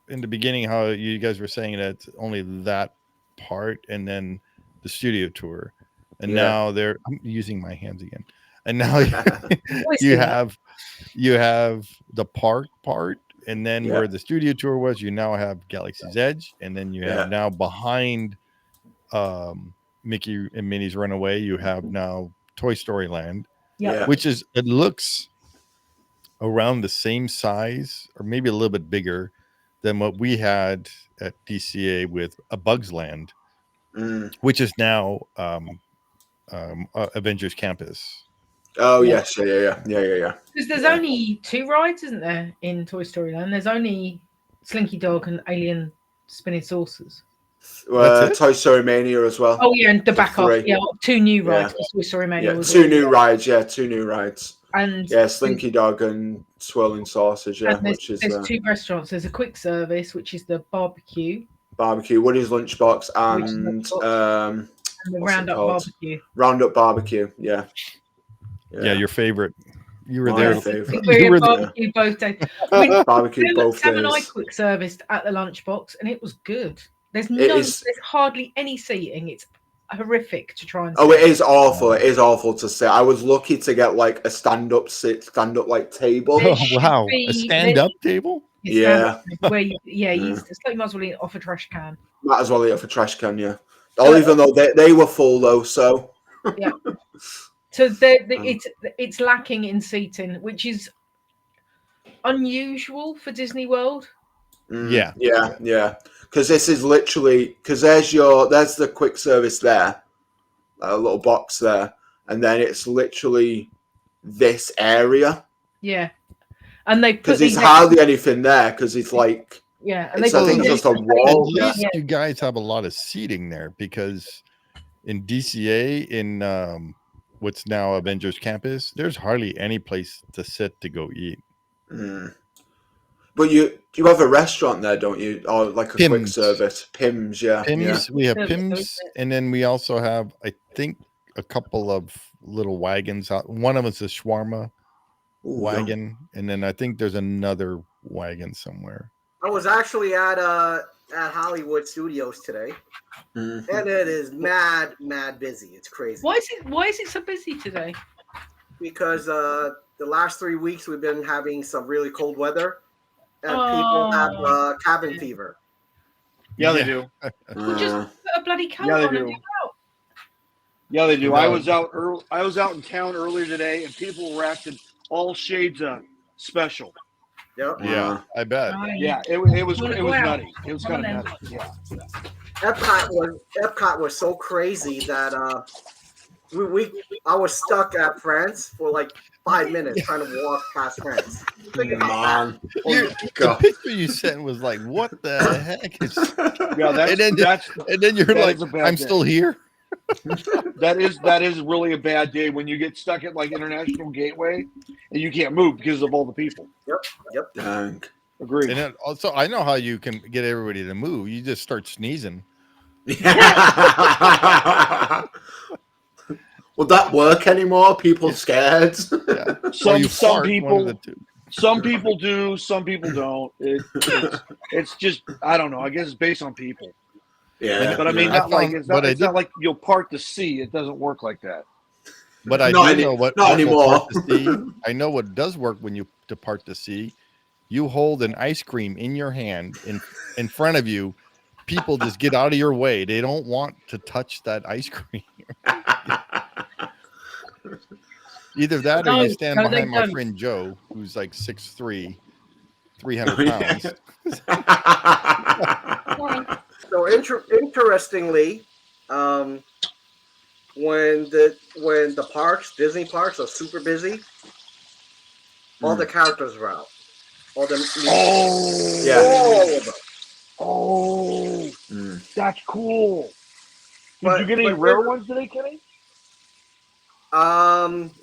in the beginning, how you guys were saying that only that part, and then the studio tour, and now I'm using my hands again, and now you have the park part, and then where the studio tour was, you now have Galaxy's Edge, and then you have now behind Mickey and Minnie's Runaway, you have now Toy Story Land, which is, it looks around the same size or maybe a little bit bigger than what we had at DCA with A Bug's Land, which is now Avengers Campus. Oh yes, yeah. Because there's only 2 rides, isn't there, in Toy Story Land? There's only Slinky Dog and Alien Spinning Saucers. Toy Story Mania as well. Oh yeah, and the back off. Yeah, 2 new rides. Toy Story Mania. Yeah, 2 new rides. Yeah, 2 new rides. And Slinky Dog and Swirling Sausage. Yeah, there's 2 restaurants. There's a quick service, which is the barbecue, Woody's Lunchbox, and the Roundup Barbecue. Roundup Barbecue. Yeah, your favorite. You were My there. favorite. We were barbecue both days. Barbecue both days. Sam and I quick serviced at the lunchbox, and it was good. There's hardly any seating. It's horrific to try and. Oh, it is awful. It is awful to sit. I was lucky to get like a stand-up like table. Oh wow, a stand-up table. Yeah. Where you might as well eat off a trash can. Might as well eat off a trash can. Yeah. Even though they were full though, so. Yeah. So it's lacking in seating, which is unusual for Disney World. Yeah. Because this is literally there's the quick service there, a little box there, and then it's literally this area. Yeah, and they put because there's hardly anything there because it's like and I think it's just a wall. At least you guys have a lot of seating there because in DCA in what's now Avengers Campus, there's hardly any place to sit to go eat. But you have a restaurant there, don't you? Or like a quick service. Pim's, yeah. Pim's, we have Pim's, and then we also have, I think, a couple of little wagons out. One of us is a shawarma wagon, and then I think there's another wagon somewhere. I was actually at Hollywood Studios today, and it is mad busy. It's crazy. Why is it so busy today? Because the last 3 weeks we've been having some really cold weather. And people have cabin fever. Yeah, they do. Well, just put a bloody coat on and get out. Yeah, they do. I was out in town earlier today, and people were acting all shades of special. Yep. Yeah, I bet. Yeah, it was nutty. It was kind of nutty. Yeah. Epcot was so crazy that I was stuck at France for like 5 minutes trying to walk past France. Man. The picture you sent was like, what the heck? And then you're like, I'm still here. That is really a bad day when you get stuck at like International Gateway and you can't move because of all the people. Yep. Dang. Agreed. And then also, I know how you can get everybody to move. You just start sneezing. Will that work anymore? People scared? Yeah. Some people do, some people don't. It's just, I don't know. I guess it's based on people. Yeah, but I mean, it's not like you'll part the sea. It doesn't work like that. But I do know what not anymore. I know what does work when you depart the sea. You hold an ice cream in your hand in front of you. People just get out of your way. They don't want to touch that ice cream. Either that or you stand behind my friend Joe, who's like 6'3", 300 pounds. So interestingly, when the parks, Disney parks, are super busy, all the characters are out. All the that's cool. Did you get any rare ones today, Kenny?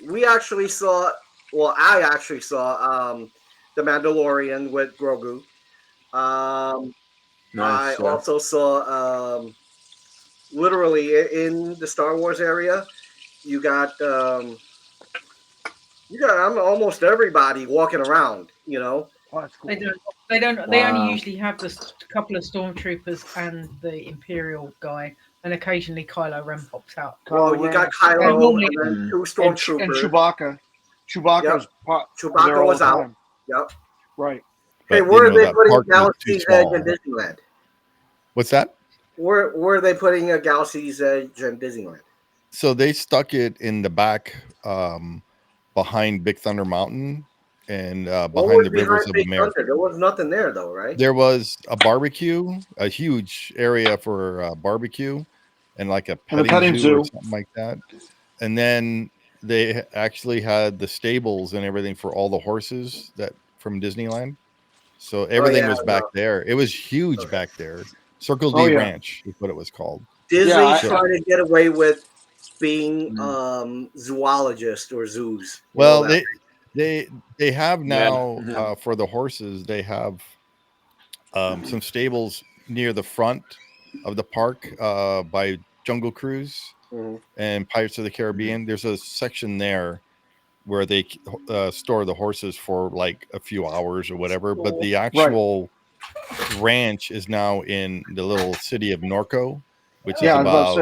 We actually saw. Well, I actually saw the Mandalorian with Grogu. I also saw literally in the Star Wars area. You got almost everybody walking around. You know. Oh, that's cool. They don't. They only usually have the couple of stormtroopers and the Imperial guy, and occasionally Kylo Ren pops out. You got Kylo and then 2 stormtroopers and Chewbacca. Chewbacca was out. Time. Yep. Right. Hey, where are they putting Galaxy's Edge in Disneyland? What's that? Where are they putting a Galaxy's Edge in Disneyland? So they stuck it in the back behind Big Thunder Mountain and behind the Rivers of America. There was nothing there though, right? There was a barbecue, a huge area for barbecue and like a petting zoo or something like that. And then they actually had the stables and everything for all the horses that from Disneyland. So everything was back there. It was huge back there. Circle D Ranch is what it was called. Disney's trying to get away with being zoologists or zoos. Well, they have now for the horses. They have some stables near the front of the park by Jungle Cruise and Pirates of the Caribbean. There's a section there where they store the horses for like a few hours or whatever. But the actual ranch is now in the little city of Norco, which is about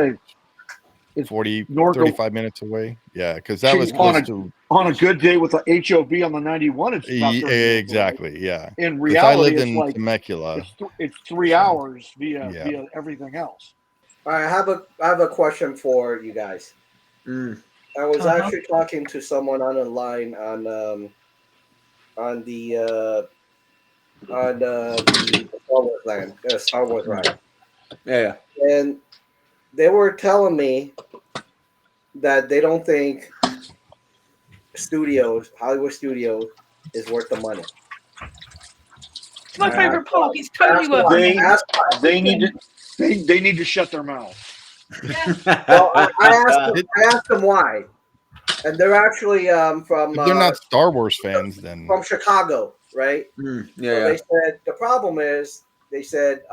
35 minutes away. Yeah, because that was close to on a good day with the HOV on the 91. It's exactly, yeah. In reality, I lived in Temecula. It's 3 hours via everything else. All right, I have a question for you guys. I was actually talking to someone on the line on on the Star Wars land, Star Wars ride. Yeah. And they were telling me that they don't think Hollywood Studios, is worth the money. It's my favorite park. It's totally worth it. They need to shut their mouth. Yeah. Well, I asked them why, and they're actually from. If they're not Star Wars fans, then from Chicago, right? Yeah. So they said the problem is they said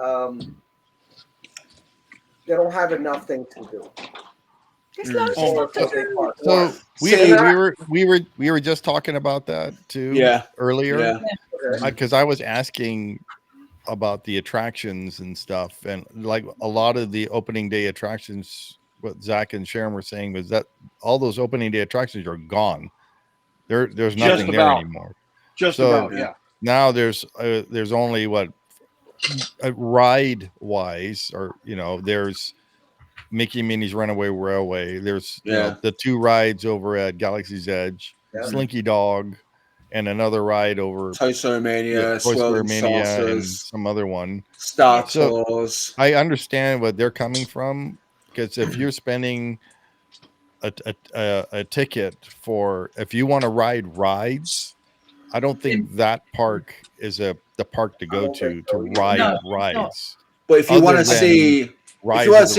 they don't have enough things to do. There's loads of stuff to do. So we were just talking about that too. Earlier. Because I was asking about the attractions and stuff, and like a lot of the opening day attractions, what Zach and Sharon were saying was that all those opening day attractions are gone. There's nothing there anymore. Now there's only what ride wise, or there's Mickey and Minnie's Runaway Railway. There's the 2 rides over at Galaxy's Edge, Slinky Dog, and another ride over Toy Story Mania, and some other one. Star Tours. I understand what they're coming from, because if you're spending a ticket for, if you want to ride rides, I don't think that park is the park to go to ride rides. But if you want to see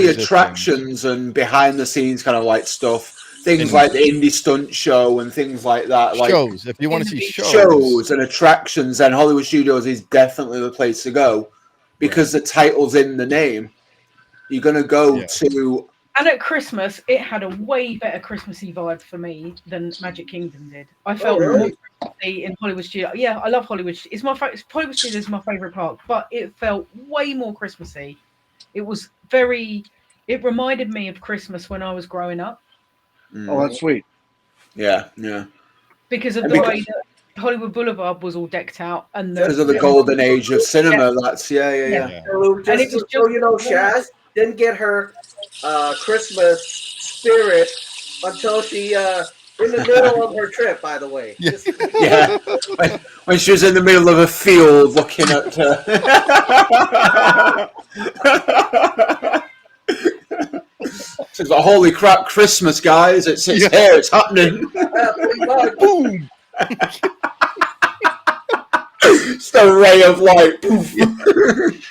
attractions and behind the scenes kind of like stuff, things like the indie stunt show and things like that, like shows. If you want to see shows and attractions, then Hollywood Studios is definitely the place to go, because the title's in the name. You're gonna go to. And at Christmas, it had a way better Christmassy vibe for me than Magic Kingdom did. I felt more Christmassy in Hollywood Studios. Yeah, I love Hollywood. It's my Hollywood Studios is my favorite park, but it felt way more Christmassy. It was it reminded me of Christmas when I was growing up. Oh, that's sweet. Yeah. Because of the way that Hollywood Boulevard was all decked out, and because of the golden age of cinema. That's So Shazz didn't get her Christmas spirit until she in the middle of her trip. By the way, when she was in the middle of a field looking at her. She's like, holy crap, Christmas, guys. It's here, it's happening. Boom. Just a ray of light. It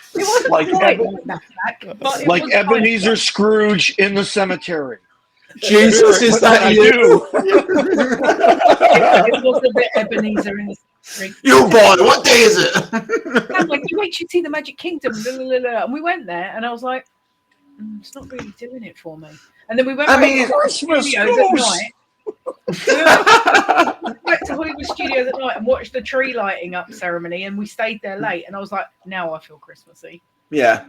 like Ebenezer Scrooge in the cemetery. Jesus, is that you? It was a bit Ebenezer in the cemetery. You boy, what day is it? I'm like, you should see the Magic Kingdom. And we went there, and I was like, it's not really doing it for me. And then we went back to Hollywood Studios at night. Back to Hollywood Studios at night and watched the tree lighting up ceremony, and we stayed there late. And I was like, now I feel Christmassy. Yeah.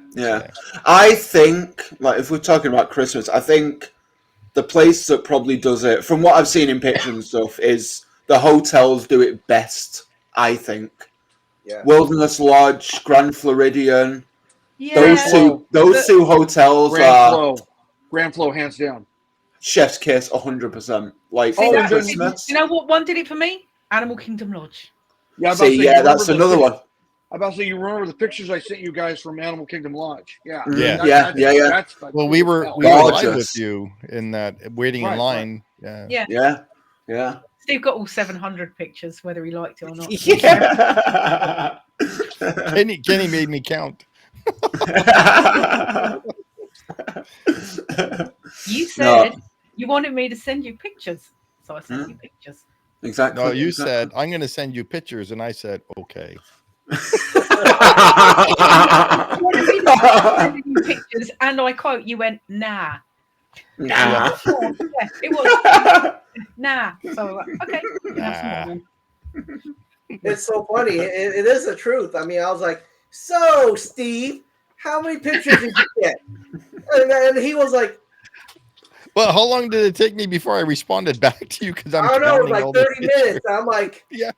I think, like, if we're talking about Christmas, I think the place that probably does it, from what I've seen in pictures and stuff, is the hotels do it best. I think. Yeah. Wilderness Lodge, Grand Floridian. Yeah. Those two hotels Grand Flow, hands down. Chef's kiss, 100%. Like Christmas. You know what one did it for me? Animal Kingdom Lodge. Yeah, that's another one. I'm about to say, you remember the pictures I sent you guys from Animal Kingdom Lodge? Yeah. That's well, we were live with you in that waiting in line. Right. Yeah. Steve got all 700 pictures, whether he liked it or not. Yeah. Kenny made me count. You said you wanted me to send you pictures, so I sent you pictures. Exactly. No, you said, I'm going to send you pictures, and I said, okay. Pictures, and I quote, you went, nah. Nah. It was nah. So I was like, okay. Nah. It's so funny. It is the truth. I mean, I was like, so Steve, how many pictures did you get? And he was like, well, how long did it take me before I responded back to you? Because I don't know, like 30 minutes. I'm like, yeah.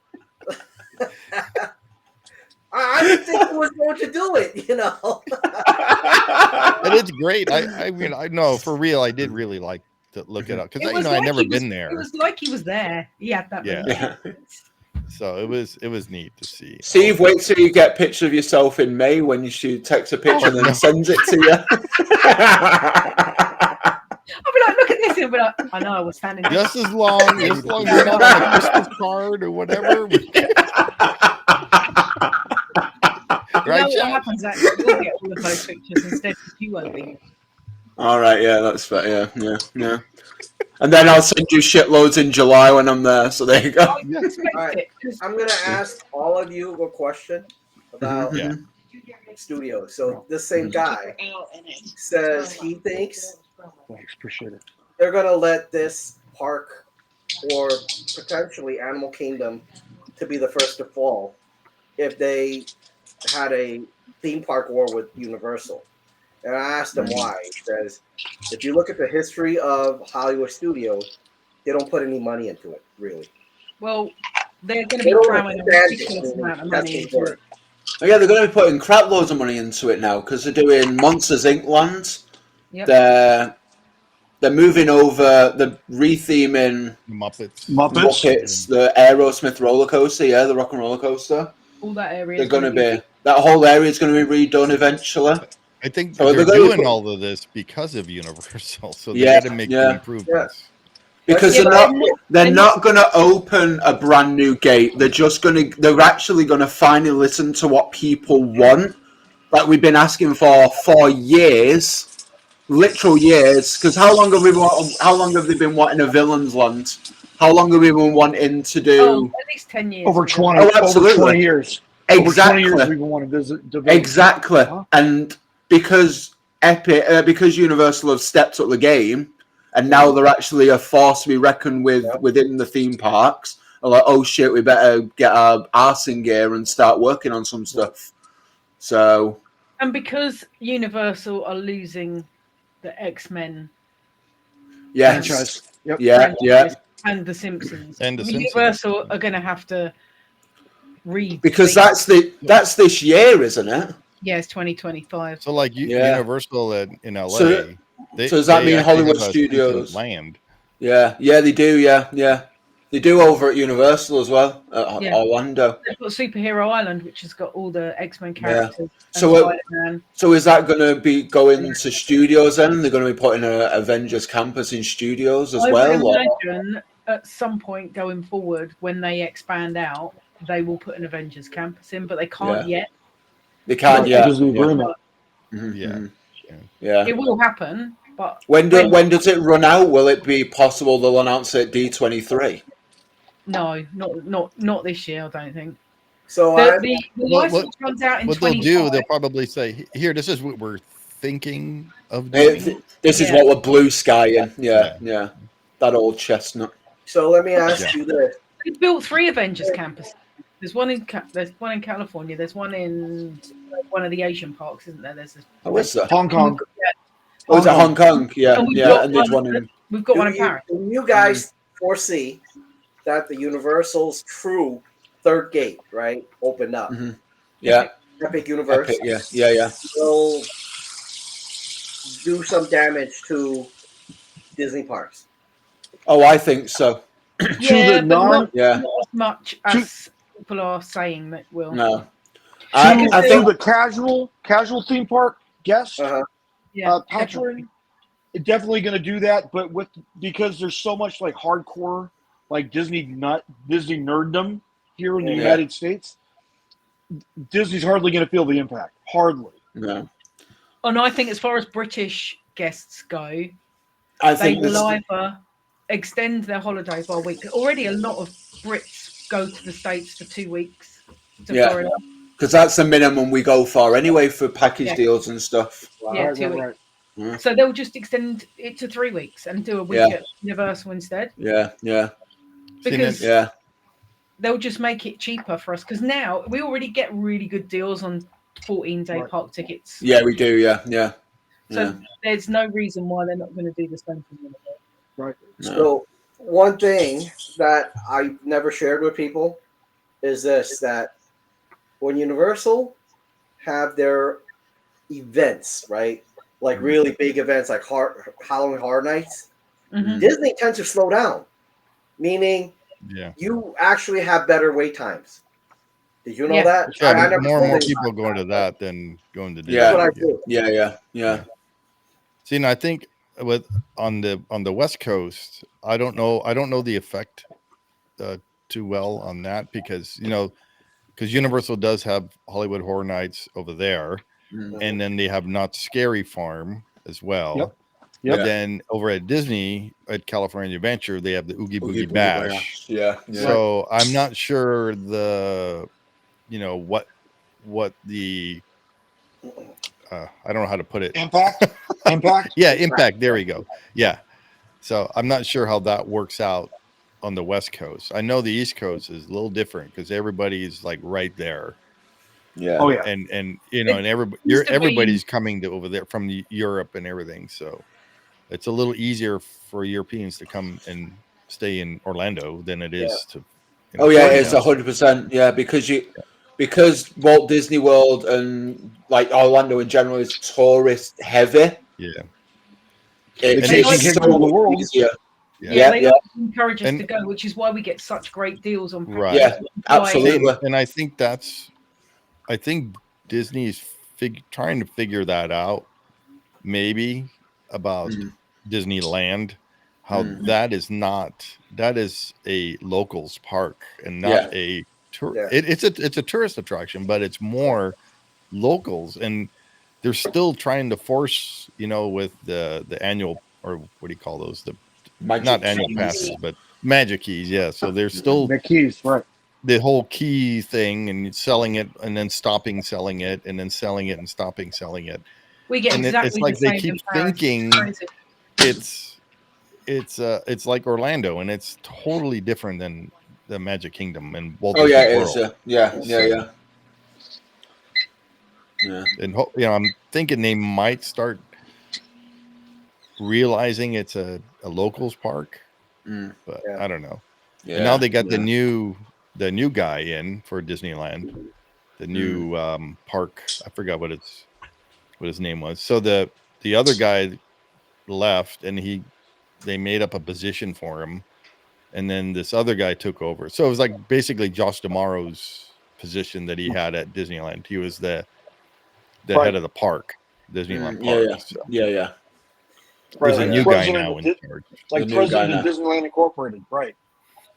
I didn't think I was going to do it, And it's great. I mean, I know for real. I did really like to look it up because I'd never been there. It was like he was there. He had that. Yeah. So it was neat to see. Steve, wait till you get a picture of yourself in May when you text a picture and then sends it to you. I'll be like, look at this, and I'll be like, I know I was standing there. Just as long as we're not on a Christmas card or whatever. Right, what happens? You'll get all of those pictures instead because you won't be. All right, yeah, that's fair. Yeah. And then I'll send you shitloads in July when I'm there. So there you go. All right. I'm gonna ask all of you a question about studios. So this same guy says he thinks they're gonna let this park or potentially Animal Kingdom to be the first to fall if they had a theme park war with Universal. And I asked him why. He says, if you look at the history of Hollywood studios, they don't put any money into it, really. Well, they're going to be throwing a ridiculous amount of money into it. Oh, yeah, they're going to be putting crap loads of money into it now because they're doing Monsters Inc. Land. Yep. They're moving over, they're retheming Muppets, the Aerosmith roller coaster, the Rock and Roller Coaster. All that area. They're going to be, that whole area is going to be redone eventually. I think they're doing all of this because of Universal, so they got to make the improvements. Because they're not going to open a brand new gate. They're actually going to finally listen to what people want, like we've been asking for years, literal years. Because how long have they been wanting a Villains Land? How long have we been wanting to do? At least 10 years. Over 20. Over 20 years. Exactly. Over 20 years, we want to visit. Exactly, and because Universal have stepped up the game, and now they're actually a force to be reckoned with within the theme parks. They're like, oh shit, we better get our arse in gear and start working on some stuff. So, and because Universal are losing the X-Men, franchise, and the Simpsons, Universal are going to have to because that's this year, isn't it? Yeah, it's 2025. So, like Universal in LA. So does that mean Hollywood Studios land? Yeah, they do. Yeah, they do over at Universal as well, at Orlando. They've got Superhero Island, which has got all the X-Men characters. Yeah. So is that going to be going to studios then? They're going to be putting an Avengers campus in studios as well? I would imagine at some point going forward, when they expand out, they will put an Avengers campus in, but they can't yet. They can't yet. Yeah. It will happen, but when does it run out? Will it be possible they'll announce it at D23? No, not this year. I don't think. So the license runs out in 2025. They'll probably say, "Here, this is what we're thinking of doing. This is what we're blue skying." Yeah. That old chestnut. So let me ask you this: they built 3 Avengers campuses. There's one in California. There's one in one of the Asian parks, isn't there? There's where's that? Hong Kong. Oh, is it Hong Kong? Yeah. And there's one in. We've got one in Paris. Do you guys foresee that the Universal's true third gate, right, opened up? Mm-hmm. Yeah. Epic Universe. Epic, yeah. Will do some damage to Disney parks. Oh, I think so. Not as much as people are saying that will. No. I think the casual theme park guest, patron, definitely going to do that. But because there's so much like hardcore, like Disney nerddom here in the United States, Disney's hardly going to feel the impact. Hardly. No. Oh no, I think as far as British guests go, they will either extend their holiday by a week. Already a lot of Brits go to the States for 2 weeks to Florida. Because that's the minimum we go for anyway for package deals and stuff. Yeah, 2 weeks. Yeah. So they'll just extend it to 3 weeks and do a week at Universal instead. Yeah. Because they'll just make it cheaper for us. Because now we already get really good deals on 14-day park tickets. Yeah, we do. Yeah. So there's no reason why they're not going to do the same thing. Right. No. So one thing that I never shared with people is this: that when Universal have their events, right, like really big events like Halloween Horror Nights, Disney tends to slow down. Meaning you actually have better wait times. Did you know that? Yeah, I never more and more people going to that than going to Disney. Yeah, what I do. Yeah. See, and I think on the West Coast, I don't know the effect too well on that because Universal does have Hollywood Horror Nights over there, and then they have Not Scary Farm as well. But then over at Disney at California Adventure, they have the Oogie Boogie Bash. Yeah. So I'm not sure what the I don't know how to put it. Impact. Yeah, impact. There we go. Yeah. So I'm not sure how that works out on the West Coast. I know the East Coast is a little different because everybody's like right there. Yeah. Oh yeah. And and everybody's coming to over there from Europe and everything. So it's a little easier for Europeans to come and stay in Orlando than it is to. Oh yeah, it's 100%. Yeah, because Walt Disney World and like Orlando in general is tourist heavy. Yeah. It's so the world. easier. They encourage us to go, which is why we get such great deals on packages. Yeah, absolutely. And I think Disney's trying to figure that out, maybe about Disneyland, how that is a locals park and not a tour. It's a tourist attraction, but it's more locals, and they're still trying to force, with the annual, or what do you call those? Not annual passes, but magic keys. Yeah. So they're still the keys, right? The whole key thing, and selling it and then stopping selling it and then selling it and stopping selling it. We get exactly it's like the same they keep in Paris. thinking it's like Orlando, and it's totally different than the Magic Kingdom and Walt Disney World. Yeah. And I'm thinking they might start realizing it's a locals park, but I don't know. And now they got the new guy in for Disneyland, the new park. I forgot what his name was. So the other guy left, and they made up a position for him, and then this other guy took over. So it was like basically Josh D'Amaro's position that he had at Disneyland. He was the head of the park, Disneyland park. Yeah. There's a new guy now in charge. Like president of Disneyland Incorporated, right?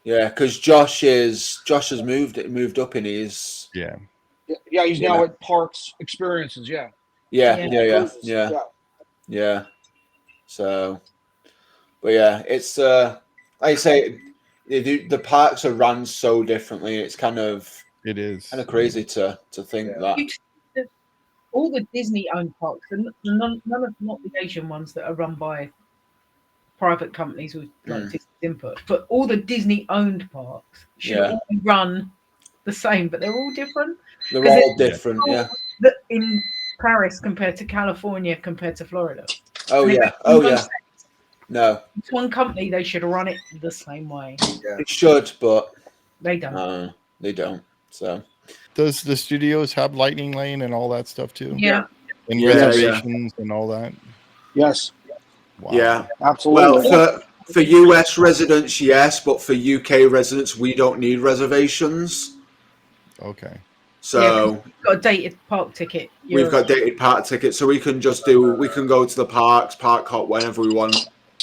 Yeah, because Josh has moved up in his he's now at Parks Experiences. Yeah. So, but yeah, it's like I say, the parks are run so differently. It's kind of crazy to think that. All the Disney-owned parks, none of not the Asian ones that are run by private companies with like Disney's input, but all the Disney-owned parks should all run the same, but they're all different. They're all different, in Paris compared to California compared to Florida. No. It's one company, they should run it the same way. Yeah. It should, but they don't. They don't. So. Does the studios have Lightning Lane and all that stuff too? Yeah. And reservations and all that? Yes. Wow. Yeah, absolutely. Well, for US residents, yes, but for UK residents, we don't need reservations. Okay. So we've got a dated park ticket. We've got dated park tickets, so we can go to the parks, park hop whenever we want.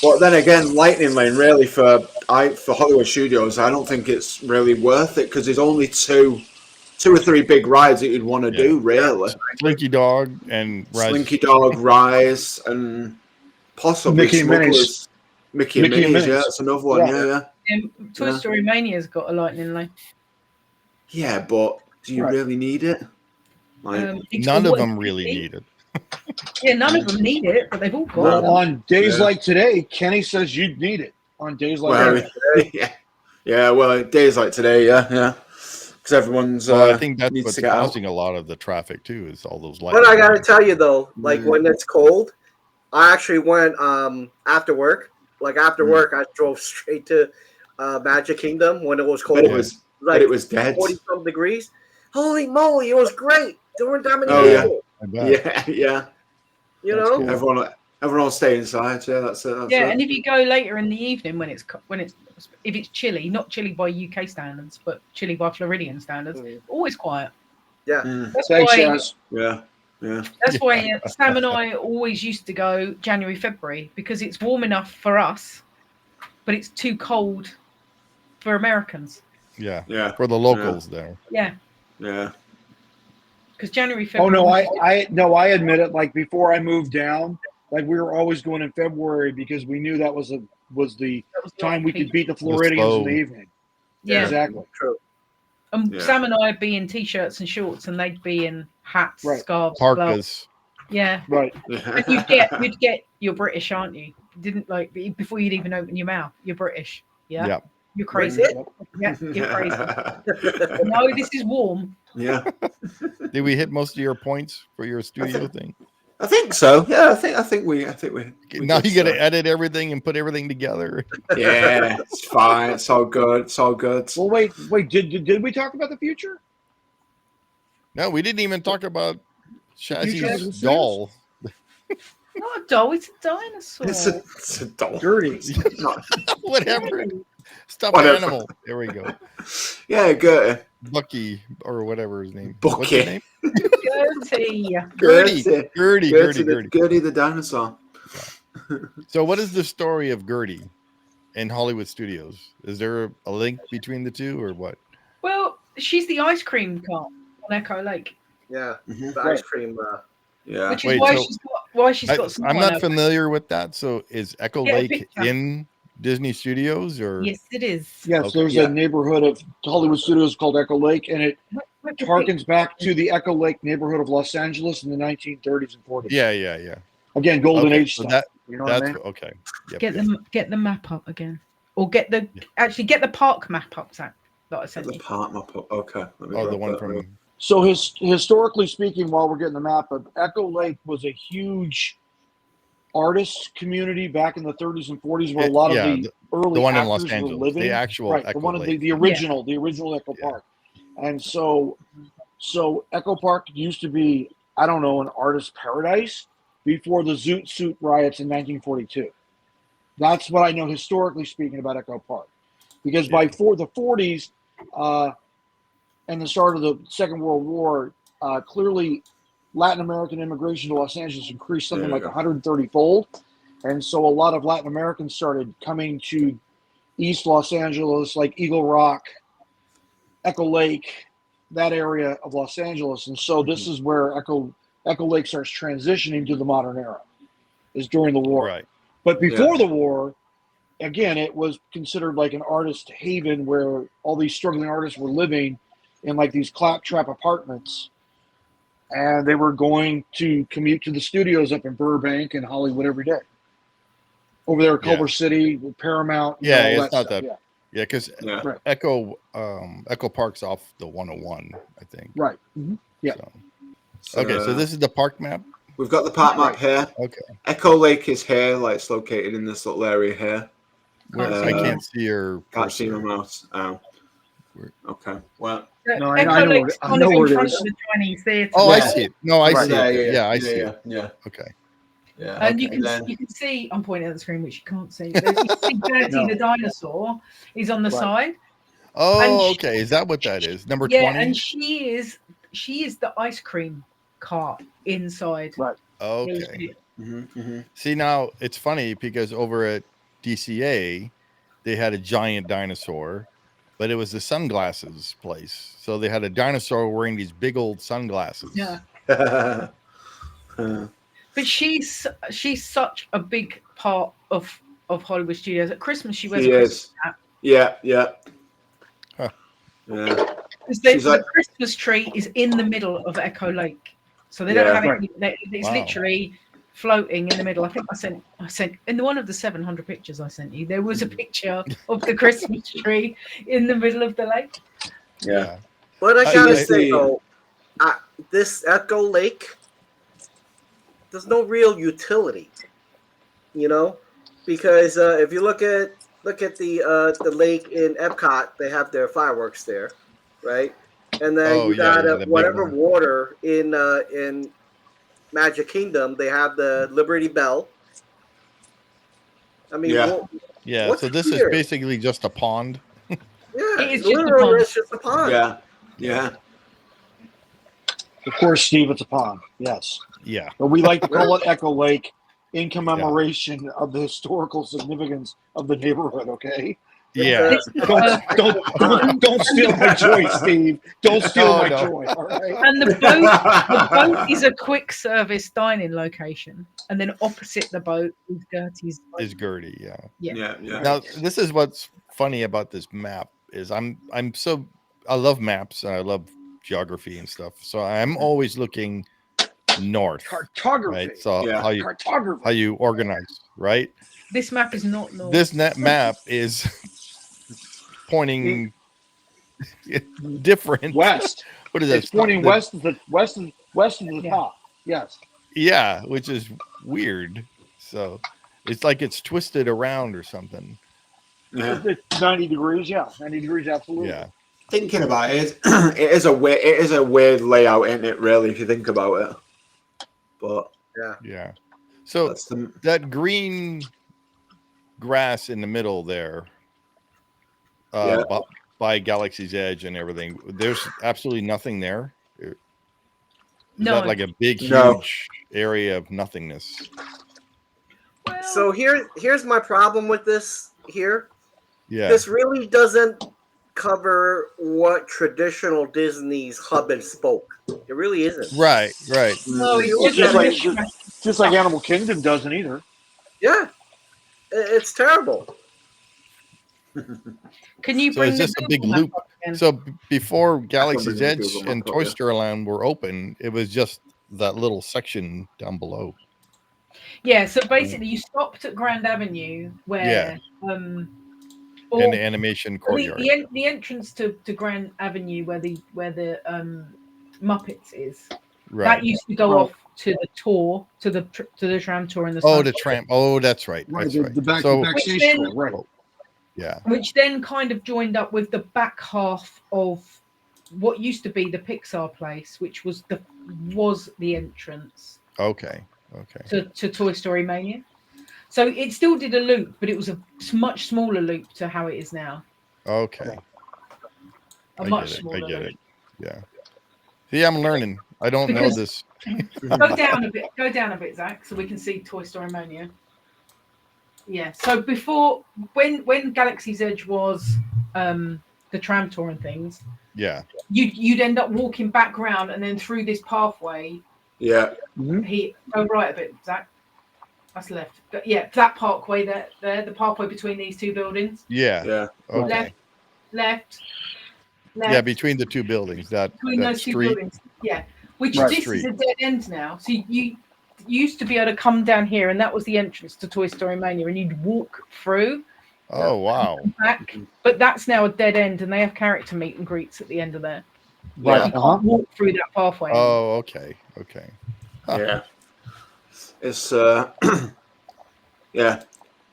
But then again, Lightning Lane really for Hollywood Studios, I don't think it's really worth it because there's only two or three big rides that you'd want to do, really. Slinky Dog and Rise. Slinky Dog, Rise, and possibly Mickey and Minnie's. Mickey and Minnie's, yeah, that's another one, yeah. Toy Story Mania's got a Lightning Lane. Yeah, but do you really need it? None of them really need it. Yeah, none of them need it, but they've all got it. On days like today, Kenny says you'd need it. On days like today. Yeah, well, days like today, yeah. Because everyone's. I think that's what's causing a lot of the traffic too. Is all those lights. But I gotta tell you though, like when it's cold, I actually went after work. Like after work, I drove straight to Magic Kingdom when it was cold. But it was dead. 40-some degrees. Holy moly, it was great. During time of Yeah. You know, cool. everyone Everyone will stay inside. Yeah, that's it. That's yeah, it. and if you go later in the evening when it's if it's chilly, not chilly by UK standards, but chilly by Floridian standards, always quiet. Yeah. That's Thanks, why. Shazz. Yeah. Yeah. That's why Sam and I always used to go January, February, because it's warm enough for us, but it's too cold for Americans. Yeah. Yeah. For the locals there. Yeah. Yeah. Because January, Oh February. no, I admit it. Like before I moved down, like we were always going in February because we knew that was the time we could beat the Floridians in the evening. Yeah, exactly. True. Sam and I would be in t-shirts and shorts, and they'd be in hats, scarves, parkas. gloves. Yeah, right. And you'd get you're British, aren't you? Didn't like before you'd even open your mouth. You're British. Yeah. Yep. You're crazy. Yeah, you're crazy. No, this is warm. Yeah. Did we hit most of your points for your studio thing? I think so. Yeah, I think we now you got to edit everything and put everything together. Yeah, it's fine. It's all good. It's all good. Well, wait. Did we talk about the future? No, we didn't even talk about Shazz's Future doll. Not a doll. It's a dinosaur. It's a doll. Dirty. Whatever. Stuffed Whatever. animal. There we go. Yeah, good. Bucky or whatever his name. Bucky. What's his name? Gertie. Gertie the dinosaur. So what is the story of Gertie in Hollywood Studios? Is there a link between the two or what? Well, she's the ice cream car on Echo Lake. Yeah, the ice cream. Yeah. Which is why she's got some. I'm not familiar with that. So is Echo Lake in Disney Studios or? Yes, it is. Yes, there's a neighborhood of Hollywood Studios called Echo Lake, and it harkens back to the Echo Lake neighborhood of Los Angeles in the 1930s and 40s. Yeah. Again, Golden Age so stuff. You know what I mean? Okay. Yep, Get the map up again, or get the park map up, Zach. That I sent you. The park map up. Okay. the one from. So historically speaking, while we're getting the map up, Echo Lake was a huge artist community back in the 30s and 40s, where a lot of the early one in actors Los Angeles, were living. the actual Echo the one Lake. of the original Echo Park, and so Echo Park used to be, I don't know, an artist paradise before the Zoot Suit riots in 1942. That's what I know historically speaking about Echo Park, because by the 40s and the start of the Second World War, clearly Latin American immigration to Los Angeles increased something like 130-fold. And so a lot of Latin Americans started coming to East Los Angeles, like Eagle Rock, Echo Lake, that area of Los Angeles. And so this is where Echo Lake starts transitioning to the modern era, is during the war. Right. But before the war, again, it was considered like an artist haven where all these struggling artists were living in like these claptrap apartments. And they were going to commute to the studios up in Burbank and Hollywood every day. Over there at Culver City, with Paramount. It's not that. Yeah, because right. Echo Park's off the 101, I think. Right. Mm-hmm. Yeah. So this is the park map. We've got the park map here. Okay. Echo Lake is here, like it's located in this little area here. I can't see your. Can't see my mouse. Okay. Well. No, I know where it is. The Chinese theater. Oh, I see it. No, I see it. Yeah, I see it. Yeah. Okay. Yeah. And you can see, I'm pointing at the screen, which you can't see. But you see Gertie the dinosaur is on the side. Oh, okay. Is that what that is? Number 20? Yeah, and she is the ice cream cart inside. Right. Okay. See, now it's funny because over at DCA, they had a giant dinosaur, but it was the sunglasses place. So they had a dinosaur wearing these big old sunglasses. Yeah. But she's such a big part of Hollywood Studios. At Christmas, she wears a Christmas hat. Yeah. Huh. Yeah. The Christmas tree is in the middle of Echo Lake, so they don't have it. It's literally floating in the middle. I think I sent in one of the 700 pictures I sent you. There was a picture of the Christmas tree in the middle of the lake. Yeah. What I gotta say though, this Echo Lake, there's no real utility, because if you look at the lake in Epcot, they have their fireworks there, right? And then you got whatever water in Magic Kingdom, they have the Liberty Bell, I mean, yeah. what's So this here? is basically just a pond. Yeah, It is literally, it's just a pond. Yeah, yeah. Of course, Steve, it's a pond. Yes. Yeah. But we like to call it Echo Lake in commemoration of the historical significance of the neighborhood, okay? Yeah. Don't steal my joy, Steve. Don't steal my joy, all right? And the boat is a quick service dining location. And then opposite the boat is Gertie's boat. Is Gertie, yeah. Yeah. Now, this is what's funny about this map is I love maps and I love geography and stuff. So I'm always looking north. Cartography. Right? So cartography. how you organize, right? This map is not north. This map is pointing different west. What is that? It's pointing west of the top. Yes. Yeah, which is weird. So it's like it's twisted around or something. Yeah. It's 90 degrees. Yeah, 90 degrees. Absolutely. Yeah. Thinking about it, it is a weird layout, isn't it? Really, if you think about it. But yeah. So that green grass in the middle there, by Galaxy's Edge and everything, there's absolutely nothing there. Is that like a big, huge area of nothingness? Well, So here's my problem with this here. Yeah. This really doesn't cover what traditional Disney's hub and spoke. It really isn't. Right. no, Just like Animal Kingdom doesn't either. Yeah. It's terrible. Can you So bring it's just a big Google map loop. up again? So before Galaxy's bring the Edge Google map and up, Toy yeah. Story Land were open, it was just that little section down below. Yeah, so basically you stopped at Grand Avenue where And the animation courtyard. the entrance to Grand Avenue where the Muppets is. Right. That used to go off to the tour, to the tram tour and the the tram. Oh, that's right. That's right. The backstage tour, right. Yeah. Which then kind of joined up with the back half of what used to be the Pixar place, which was the entrance. Okay. To Toy Story Mania. So it still did a loop, but it was a much smaller loop to how it is now. Okay. Smaller I get loop. it. Yeah. See, I'm learning. I don't know this. Go down a bit, Zach, so we can see Toy Story Mania. Yeah. So before, when Galaxy's Edge was the tram tour and things, Yeah. you'd end up walking back round and then through this pathway. Yeah. Go right a bit, Zach. That's left. Yeah, that parkway there, the pathway between these two buildings. Yeah. Yeah. Okay. Left. Yeah, between the two buildings. Between those two street. buildings. Yeah. Which Right. this is a dead end now. So you used to be able to come down here, and that was the entrance to Toy Story Mania, and you'd walk through. Oh wow. Back, but that's now a dead end, and they have character meet and greets at the end of there. Right. You can't walk through that pathway. Oh, okay. Yeah. It's yeah.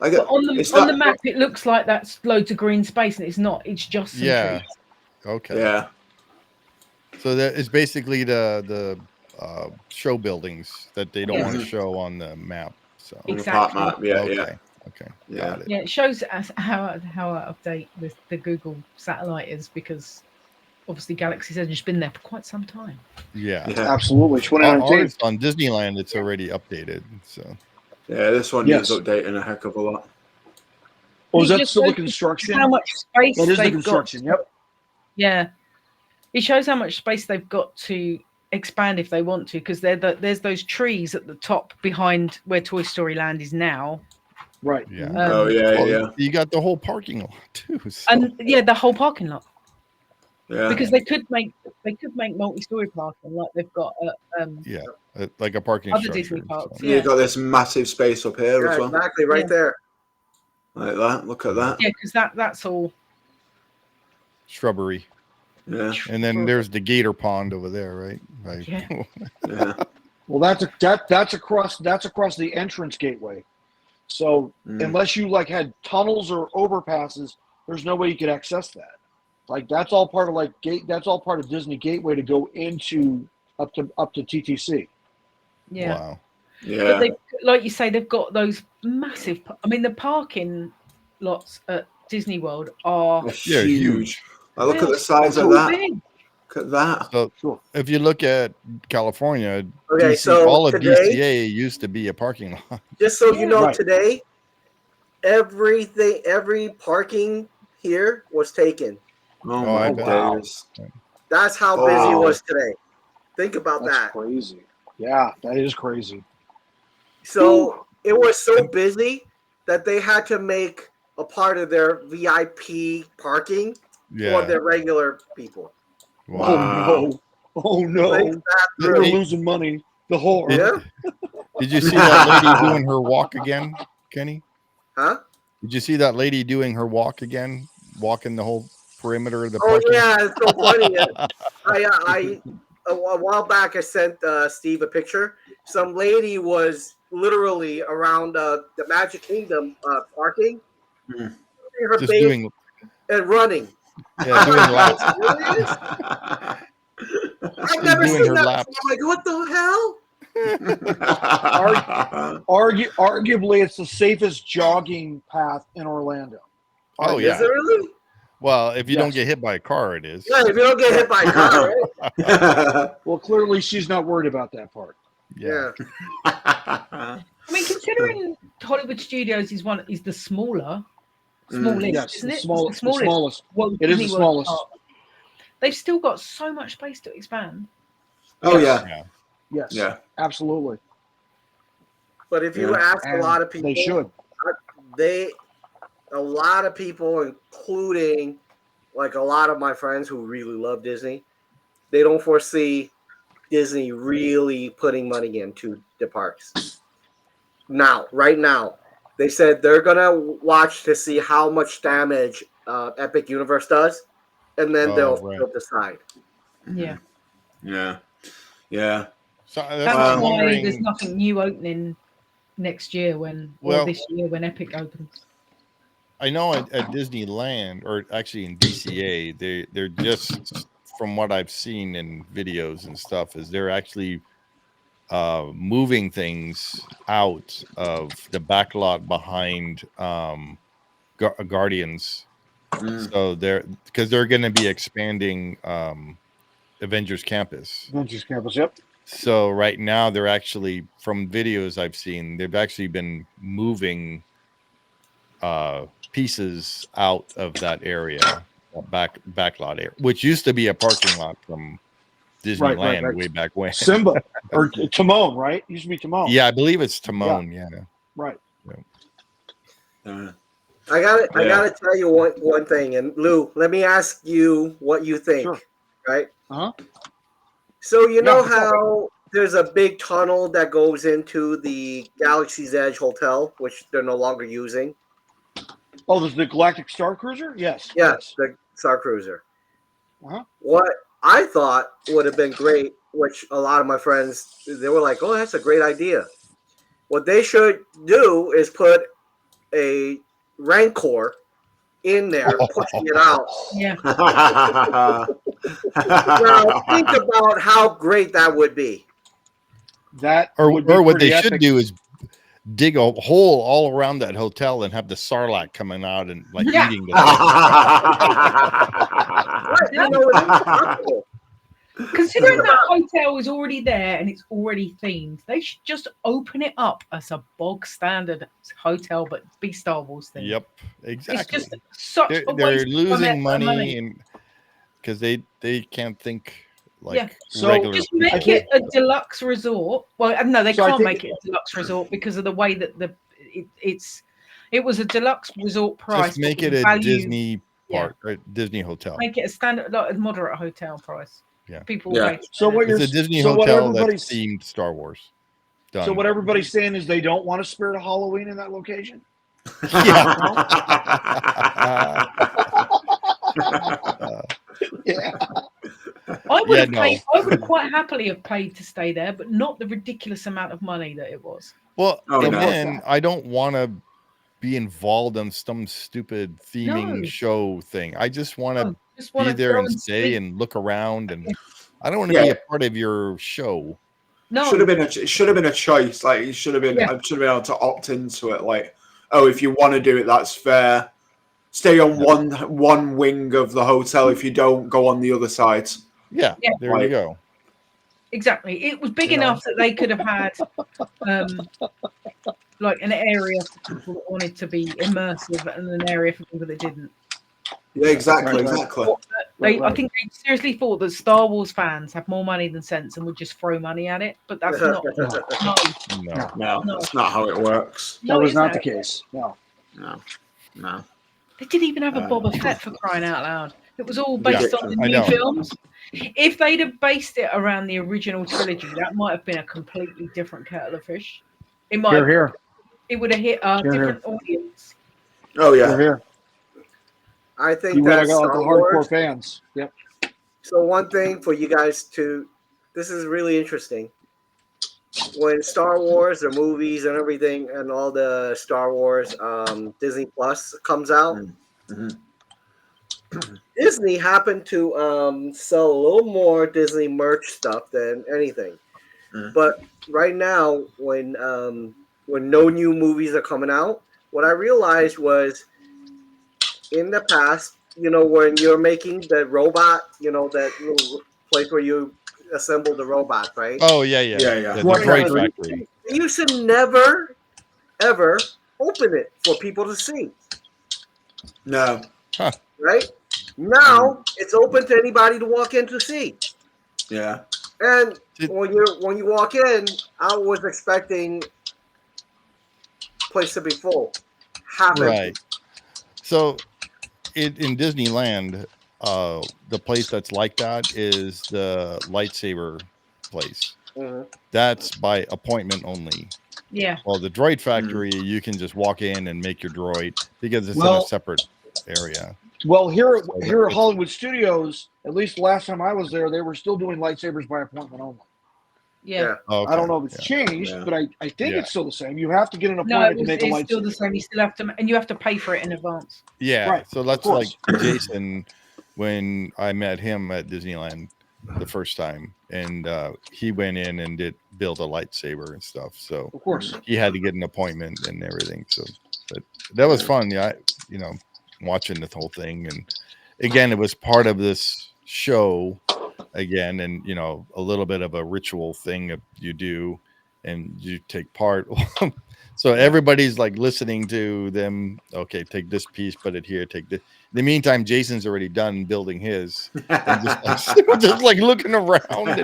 Like But on the map, it looks like that's loads of green space, and it's not. It's just some trees. Okay. Yeah. So that is basically the show buildings that they don't want to Mhm. show on the map. So Exactly. On the park map, yeah, okay. yeah. Okay. Yeah. Got it. Yeah, it shows us how out of date the Google satellite is, because obviously Galaxy's Edge has been there for quite some time. Yeah. Yeah. Absolutely. 2019. On Disneyland, it's already updated. So Yeah, this one needs updating a heck of a lot. Oh, is It that just still the shows construction? How much space That is the they've construction. got. Yep. Yeah, it shows how much space they've got to expand if they want to, because there's those trees at the top behind where Toy Story Land is now. Right. yeah. Yeah. You got the whole parking lot too. So. And yeah, the whole parking lot. Yeah. Because they could make multi-story parking like they've got at like a parking other structure. Disney parks. You've got this massive space up here Yeah, as well. exactly, right Yeah. there. Like that. Look at that. Yeah, because that's all. Shrubbery. Yeah. And then there's the gator pond over there, right? Right. Yeah. Yeah. Well, that's across the entrance gateway. So unless you like had tunnels or overpasses, there's no way you could access that. Like that's all part of that's all part of Disney Gateway to go into up to TTC. Yeah. Wow. But they, like you say, they've got those massive. I mean, the parking lots at Disney World are huge. I look at the size of that. Big. Look at that. So if you look at California, okay, DC, so all of today, DCA used to be a parking lot. Just so you know, today, every parking here was taken. Oh my days. That's how busy it was today. Think about that. That's crazy. Yeah, that is crazy. So it was so busy that they had to make a part of their VIP parking for their regular people. Wow. Oh no! They're losing money. The whole Did you see that lady doing her walk again, Kenny? Huh? Did you see that lady doing her walk again, walking the whole perimeter of the parking? Oh yeah, it's so funny. I a while back I sent Steve a picture. Some lady was literally around the Magic Kingdom parking, her just doing and running. Yeah, doing laps. I've never seen that before. I'm like, what the hell? Arguably, it's the safest jogging path in Orlando. Oh yeah. Is it really? Well, if you don't get hit by a car, it is. Yeah, if you don't get hit by a car, right? Well, clearly she's not worried about that part. Yeah. I mean, considering Hollywood Studios is the smallest, yes, isn't it? Smallest. Well, it is the smallest. They've still got so much space to expand. Oh yeah. Yes. Yeah. Absolutely. But if you ask a lot of people, they should. A lot of people, including like a lot of my friends who really love Disney, they don't foresee Disney really putting money into the parks. Right now, they said they're gonna watch to see how much damage Epic Universe does, and then they'll decide. Yeah. Yeah. Yeah. So that's why there's nothing new opening next year or this year when Epic opens. I know at Disneyland, or actually in DCA, they're just, from what I've seen in videos and stuff, is they're actually moving things out of the back lot behind Guardians. So because they're going to be expanding Avengers Campus. Yep. So right now they're actually, from videos I've seen, they've actually been moving pieces out of that area, back lot area, which used to be a parking lot from Disneyland way back when. Simba or Timon, right? Used to be Timon. Yeah, I believe it's Timon. Yeah. Right. I gotta tell you one thing, and Lou, let me ask you what you think. Sure. Right? So you know how there's a big tunnel that goes into the Galaxy's Edge Hotel, which they're no longer using. Oh, there's the Galactic Star Cruiser? Yes. Yes, the Star Cruiser. What I thought would have been great, which a lot of my friends, they were like, oh, that's a great idea. What they should do is put a Rancor in there, pushing it out. Yeah. Now, think about how great that would be. Or what they should do is dig a hole all around that hotel and have the Sarlacc coming out and eating the Considering that hotel is already there and it's already themed, they should just open it up as a bog standard hotel, but be Star Wars themed. Yep, exactly. It's just such they're losing money, and because they can't think so regular just make it a deluxe resort. Well, no, they can't make it a deluxe resort because of the way that it was a deluxe resort price. Just make it a Disney park, or Disney hotel. Make it a standard, a moderate hotel price. Yeah, people. Yeah. So what it's a Disney hotel that's themed Star Wars. Done. So what everybody's saying is they don't want a Spirit of Halloween in that location. Yeah. I would quite happily have paid to stay there, but not the ridiculous amount of money that it was. Well, again, I don't want to be involved in some stupid theming show thing. I just want to be there and stay and look around, and I don't want to be a part of your show. No, it should have been a choice. Like you should have been able to opt into it. Like, oh, if you want to do it, that's fair. Stay on one wing of the hotel. If you don't, go on the other side. Yeah. There you go. Exactly. It was big enough that they could have had like an area for people that wanted to be immersive and an area for people that didn't. Yeah, exactly. I think they seriously thought that Star Wars fans have more money than sense and would just throw money at it, but that's not. No, that's not how it works. That was not the case. No. They didn't even have a Boba Fett, for crying out loud. It was all based on the new films. If they'd have based it around the original trilogy, that might have been a completely different kettle of fish. It might. It would have hit a different audience. Oh yeah. I think that's got the hardcore fans. Yep. So one thing for you guys this is really interesting. When Star Wars, the movies and everything, and all the Star Wars Disney Plus comes out, Disney happened to sell a little more Disney merch stuff than anything. But right now, when no new movies are coming out, what I realized was, in the past, when you're making the robot, that little place where you assemble the robot, right? Oh, yeah. Yeah. The droid factory. You should never, ever open it for people to see. No. Huh. Right? Now, it's open to anybody to walk in to see. Yeah. And when you walk in, I was expecting place to be full. Right. So in Disneyland, the place that's like that is the lightsaber place. That's by appointment only. Yeah. Well, the droid factory, you can just walk in and make your droid because it's in a separate area. Well, here at Hollywood Studios, at least last time I was there, they were still doing lightsabers by appointment only. Yeah. Okay. I don't know if it's changed, but I think it's still the same. You have to get an appointment to make a lightsaber. It's still the same. You still have to, and you have to pay for it in advance. Yeah. Right. So that's like Jason, when I met him at Disneyland the first time, and he went in and build a lightsaber and stuff. So of course he had to get an appointment and everything. So, but that was fun. Yeah. Watching the whole thing. And again, it was part of this show again, and a little bit of a ritual thing you do, and you take part. So everybody's like listening to them. Okay, take this piece, put it here, take this. In the meantime, Jason's already done building his, and just like looking around.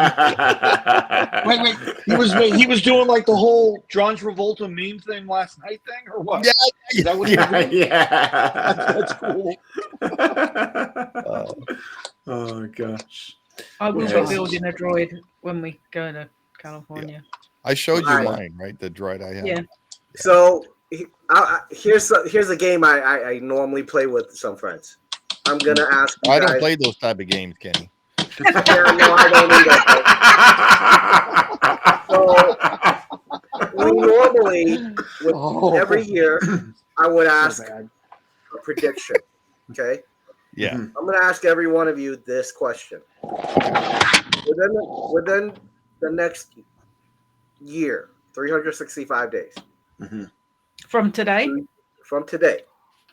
Wait, he was doing like the whole John Travolta meme thing last night thing, or what? Yeah, is that what that's cool. Oh gosh. I will be building a droid when we go to California. Yeah. I showed you mine, right? The droid I have. Yeah. So here's a game I normally play with some friends. I'm gonna ask you guys. Don't play those type of games, Kenny. Yeah, no, I don't either. So we normally, every year, I would ask a prediction. Okay. Yeah. I'm going to ask every one of you this question. Within the next year, 365 days. From today? From today.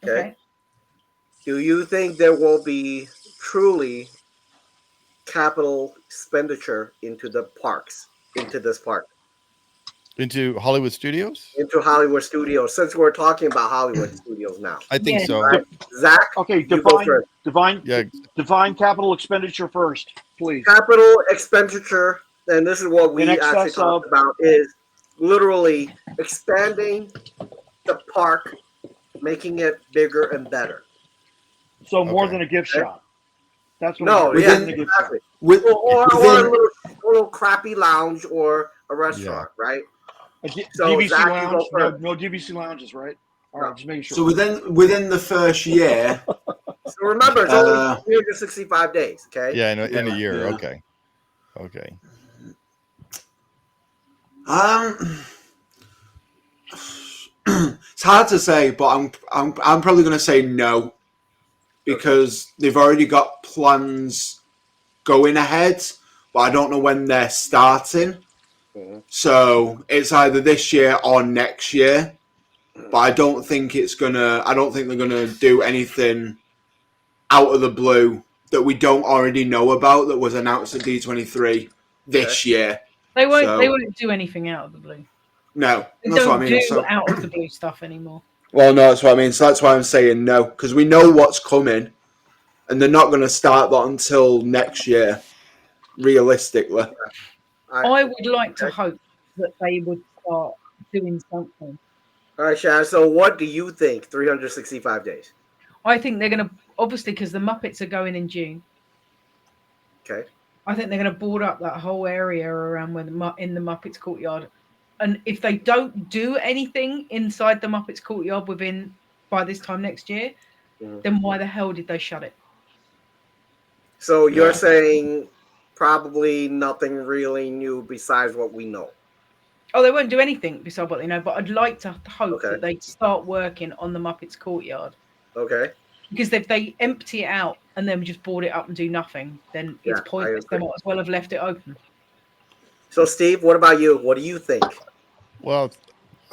Okay. Do you think there will be truly capital expenditure into this park? Into Hollywood Studios? Into Hollywood Studios, since we're talking about Hollywood Studios now. I think so. Right. Zach? Okay, define capital expenditure first, please. Capital expenditure, and this is what we actually talked about, is literally expanding the park, making it bigger and better. So more than a gift shop. That's what exactly. Or a little crappy lounge or a restaurant, right? So DVC lounge, no DVC lounges, right? All right, just making sure. So within the first year. So remember, it's only 365 days. Okay. Yeah, in a year. Yeah. Okay. It's hard to say, but I'm probably going to say no, because they've already got plans going ahead, but I don't know when they're starting. So it's either this year or next year. But I don't think they're gonna do anything out of the blue that we don't already know about that was announced at D23 this year. They won't do anything out of the blue. No, They that's don't what I mean. do out of the blue stuff anymore. Well, no, that's what I mean. So that's why I'm saying no, because we know what's coming, and they're not going to start that until next year, realistically. I would like to hope that they would start doing something. All right, Shaz. So what do you think 365 days? I think they're going to, obviously, because the Muppets are going in June. Okay. I think they're going to board up that whole area around in the Muppets courtyard. And if they don't do anything inside the Muppets courtyard by this time next year, then why the hell did they shut it? So you're saying probably nothing really new besides what we know. Oh, they won't do anything besides what they know, but I'd like to hope that they start working on the Muppets courtyard. Okay. Because if they empty it out and then just board it up and do nothing, then it's pointless. They might as well have left it open. So, Steve, what about you? What do you think? Well,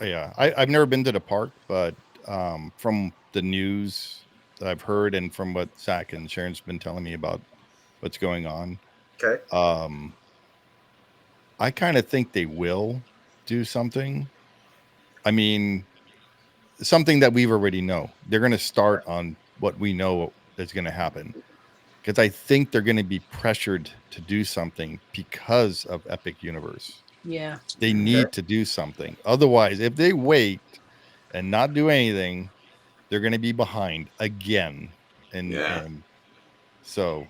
yeah, I've never been to the park, but from the news that I've heard and from what Zach and Sharon's been telling me about what's going on, okay, I kind of think they will do something. I mean, something that we've already know. They're going to start on what we know is going to happen, because I think they're going to be pressured to do something because of Epic Universe. Yeah, they need to do something. Otherwise, if they wait and not do anything, they're going to be behind again. And so,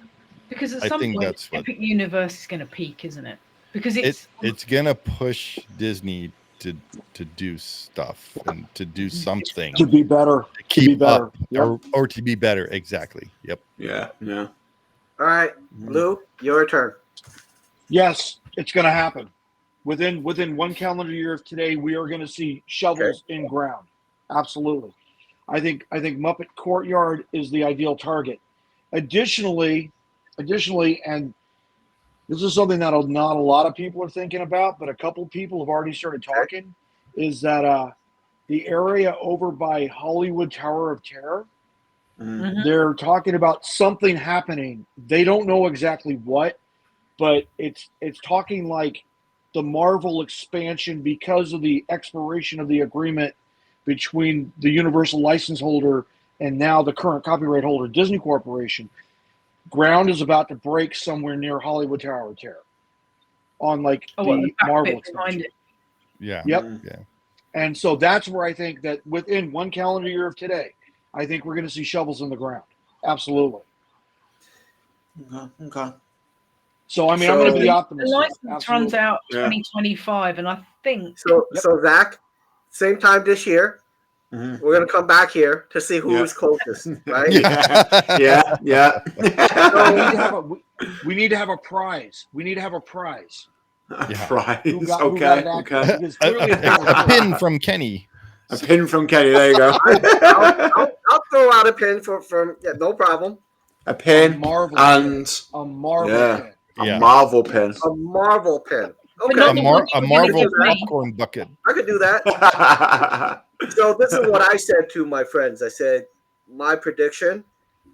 because at some point, Epic Universe is going to peak, isn't it? Because it's going to push Disney to do stuff and to do something to be better, to keep up, or to be better. Exactly. Yep. Yeah. All right, Lou, your turn. Yes, it's going to happen. Within 1 calendar year of today, we are going to see shovels in ground. Absolutely. I think Muppet Courtyard is the ideal target. Additionally, and this is something that not a lot of people are thinking about, but a couple of people have already started talking, is that the area over by Hollywood Tower of Terror, they're talking about something happening. They don't know exactly what, but it's talking like the Marvel expansion because of the expiration of the agreement between the Universal license holder and now the current copyright holder, Disney Corporation. Ground is about to break somewhere near Hollywood Tower of Terror on the Marvel expansion. Yeah. Yep. Yeah. And so that's where I think that within 1 calendar year of today, I think we're going to see shovels in the ground. Absolutely. Okay. So, I mean, I'm going to be optimistic. The license runs out 2025, and I think... So Zach, same time this year, we're going to come back here to see who is closest, right? Yeah. So we need to have a prize. We need to have a prize. Prize. Okay. A pin from Kenny. A pin from Kenny. There you go. I'll throw out a pin from no problem. A pin a Marvel and pin. A Marvel pin. A Marvel pin. A Marvel pin. Okay. A Marvel popcorn bucket. I could do that. So this is what I said to my friends. I said, my prediction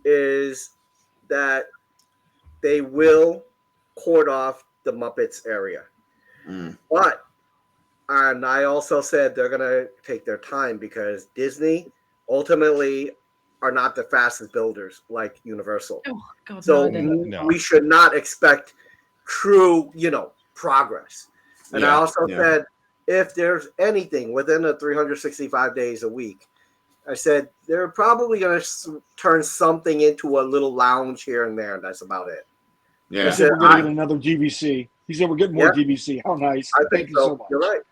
is that they will cordon off the Muppets area. But, and I also said they're going to take their time because Disney ultimately are not the fastest builders like Universal. Oh, God, so we should not expect true, progress. And I also said, if there's anything within the 365 days a week, I said they're probably going to turn something into a little lounge here and there, and that's about it. Yeah, he said we're going to get another DVC. He said we're getting more DVC. How nice! Thank you so much. You're right.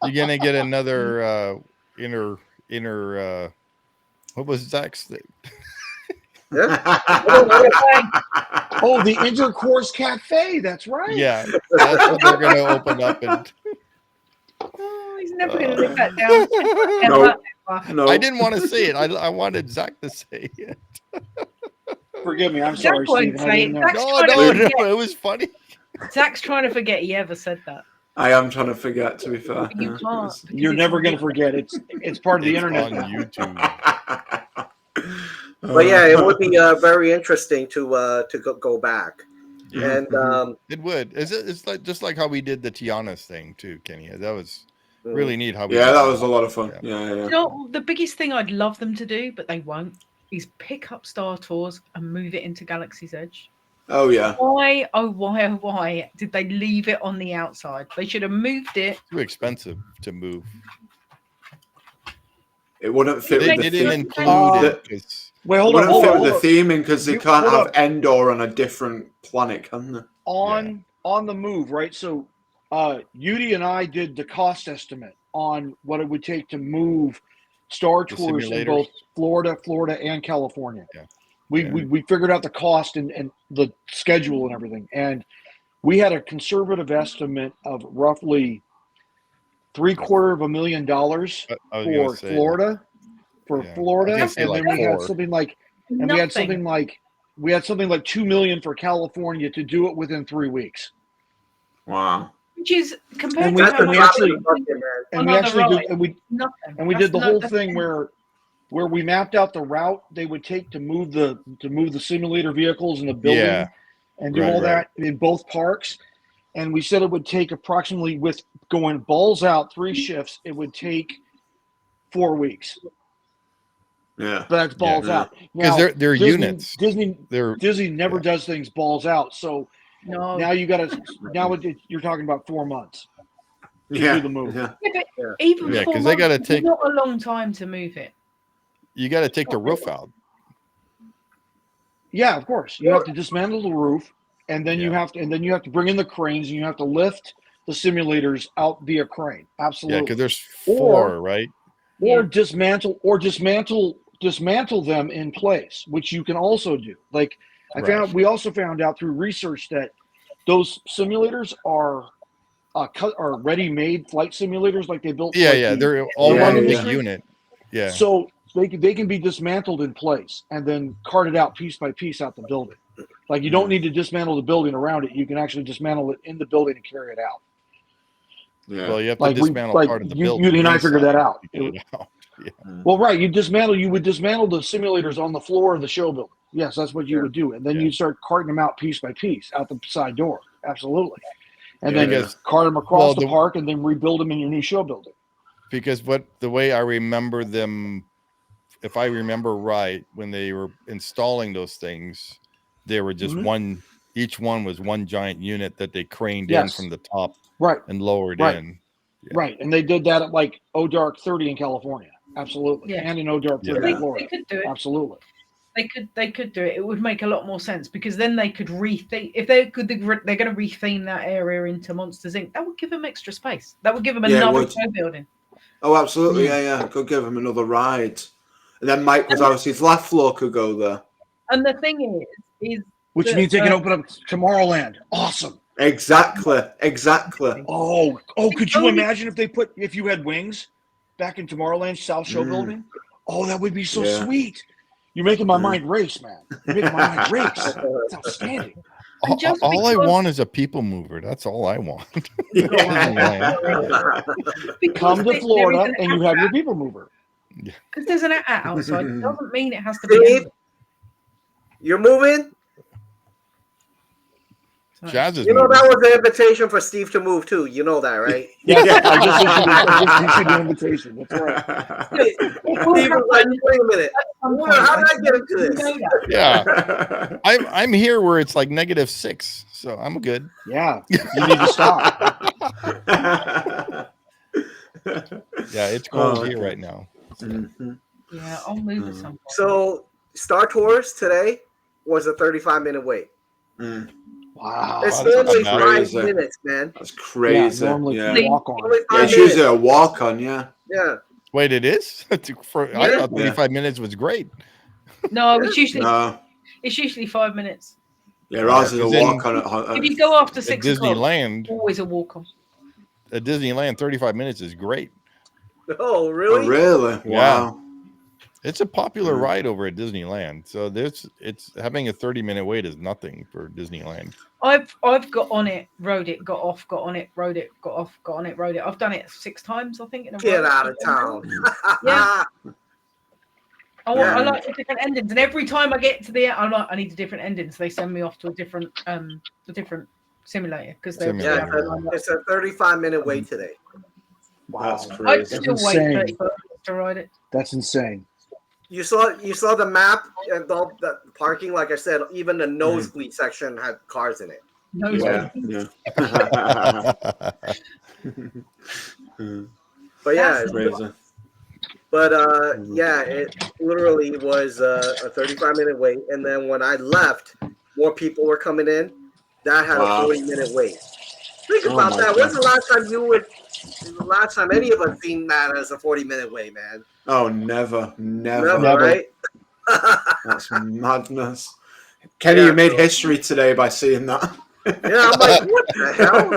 You're going to get another inner. What was Zach's thing? Oh, the Intercourse Cafe. That's right. Yeah, that's what they're going to open up. And he's never going to live that down. No. I didn't want to say it. I wanted Zach to say it. Forgive me. I'm sorry, Steve. No, it was funny. Zach's trying to forget he ever said that. I am trying to forget, to be fair. You can't. You're never going to forget. It's part of the internet on now. YouTube. But yeah, it would be very interesting to go back. Yeah. And it would. It's like just like how we did the Tiana's thing too, Kenny. That was really neat. How we that was a lot of fun. Yeah. You know, the biggest thing I'd love them to do, but they won't, is pick up Star Tours and move it into Galaxy's Edge. Oh yeah. Why did they leave it on the outside? They should have moved it. Too expensive to move. It wouldn't fit. They with the didn't include it. Wait, hold wouldn't on. fit with the theming because they can't have up. Endor on a different planet, can they? On the move, right? So, Yudi and I did the cost estimate on what it would take to move Star Tours in both Florida, and California. Yeah. We figured out the cost and the schedule and everything, and we had a conservative estimate of roughly $750,000 for Florida. And then we had something like, we had something like $2 million for California to do it within 3 weeks. Wow. Which is compared And to we how much actually nothing. did the whole thing where we mapped out the route they would take to move the simulator vehicles in the building and do all that in both parks. And we said it would take approximately, with going balls out 3 shifts, it would take 4 weeks. Yeah, but that's balls out because they're units. Disney never does things balls out. So now you're talking about 4 months to do the move. Even because they got to take not a long time to move it. You got to take the roof out. Yeah, of course. You have to dismantle the roof, and then you have to bring in the cranes, and you have to lift the simulators out via crane. Absolutely. Yeah, because there's 4, right? Or dismantle them in place, which you can also do. Like we also found out through research that those simulators are ready-made flight simulators, like they built. They're all one big unit. Yeah. So they can be dismantled in place and then carted out piece by piece out the building. Like you don't need to dismantle the building around it. You can actually dismantle it in the building and carry it out. Yeah. Well, you have to dismantle part of the building. You and I figured that out. Yeah. Well, right. You would dismantle the simulators on the floor of the show building. Yes, that's what you would do. And then you start carting them out piece by piece out the side door. Absolutely. And then cart them across the park and then rebuild them in your new show building. Because the way I remember them, if I remember right, when they were installing those things, they were just one. Each one was one giant unit that they craned in from the top, and lowered in. Yeah. Right, and they did that at like O'Dark 30 in California. Absolutely, and in O'Dark 30 in Florida. They could do it. Absolutely. They could do it. It would make a lot more sense because then they could retheme. If they're going to retheme that area into Monsters Inc., that would give them extra space. That would give them another show building. Oh, absolutely, yeah. Could give them another ride. And then Mike Wazowski's Laugh Floor could go there. And the thing is which means they can open up Tomorrowland. Awesome. Exactly. Oh, could you imagine if you had wings back in Tomorrowland South Show building? Oh, that would be so sweet. You're making my mind race, man. You're making my mind race. It's outstanding. All I want is a people mover. That's all I want. Come to Florida and you have your people mover. Because there's an at outside. It doesn't mean it has to be. You're moving? Shazz is that was the invitation for Steve to move too. You know that, right? I just issued the invitation. That's right. Steve was like, wait a minute. How did I get into this? Yeah. I'm here where it's like -6, so I'm good. Yeah. You need to stop. Yeah, it's cold here right now. Yeah, I'll move at some point. So Star Tours today was a 35-minute wait. Wow. It's normally 5 minutes, man. That's crazy. Yeah, normally walk on. It's usually a walk on, yeah. Wait, it is? I thought 35 minutes was great. No, it's usually 5 minutes. Yeah, ours is a walk on. If you go after 6 o'clock, Disneyland, always a walk on. At Disneyland, 35 minutes is great. Oh, really? Oh, really? Wow. It's a popular ride over at Disneyland. So it's having a 30-minute wait is nothing for Disneyland. I've got on it, rode it, got off, got on it, rode it, got off, got on it, rode it. I've done it 6 times, I think. Get out of town. Yeah. I like the different endings, and every time I get to the end, I need a different ending, so they send me off to a different simulator because they're it's a 35-minute wait today. Wow, that's crazy. I'd still wait 30 minutes to ride it. That's insane. You saw the map and all the parking. Like I said, even the nosebleed section had cars in it. Yeah. But yeah, it's crazy. But it literally was a 35-minute wait, and then when I left, more people were coming in. That had a 40-minute wait. Think about that. When's the last time any of us seen that as a 40-minute wait, man? Oh, never, right? That's madness. Kenny, you made history today by seeing that. Yeah, I'm like, what the hell?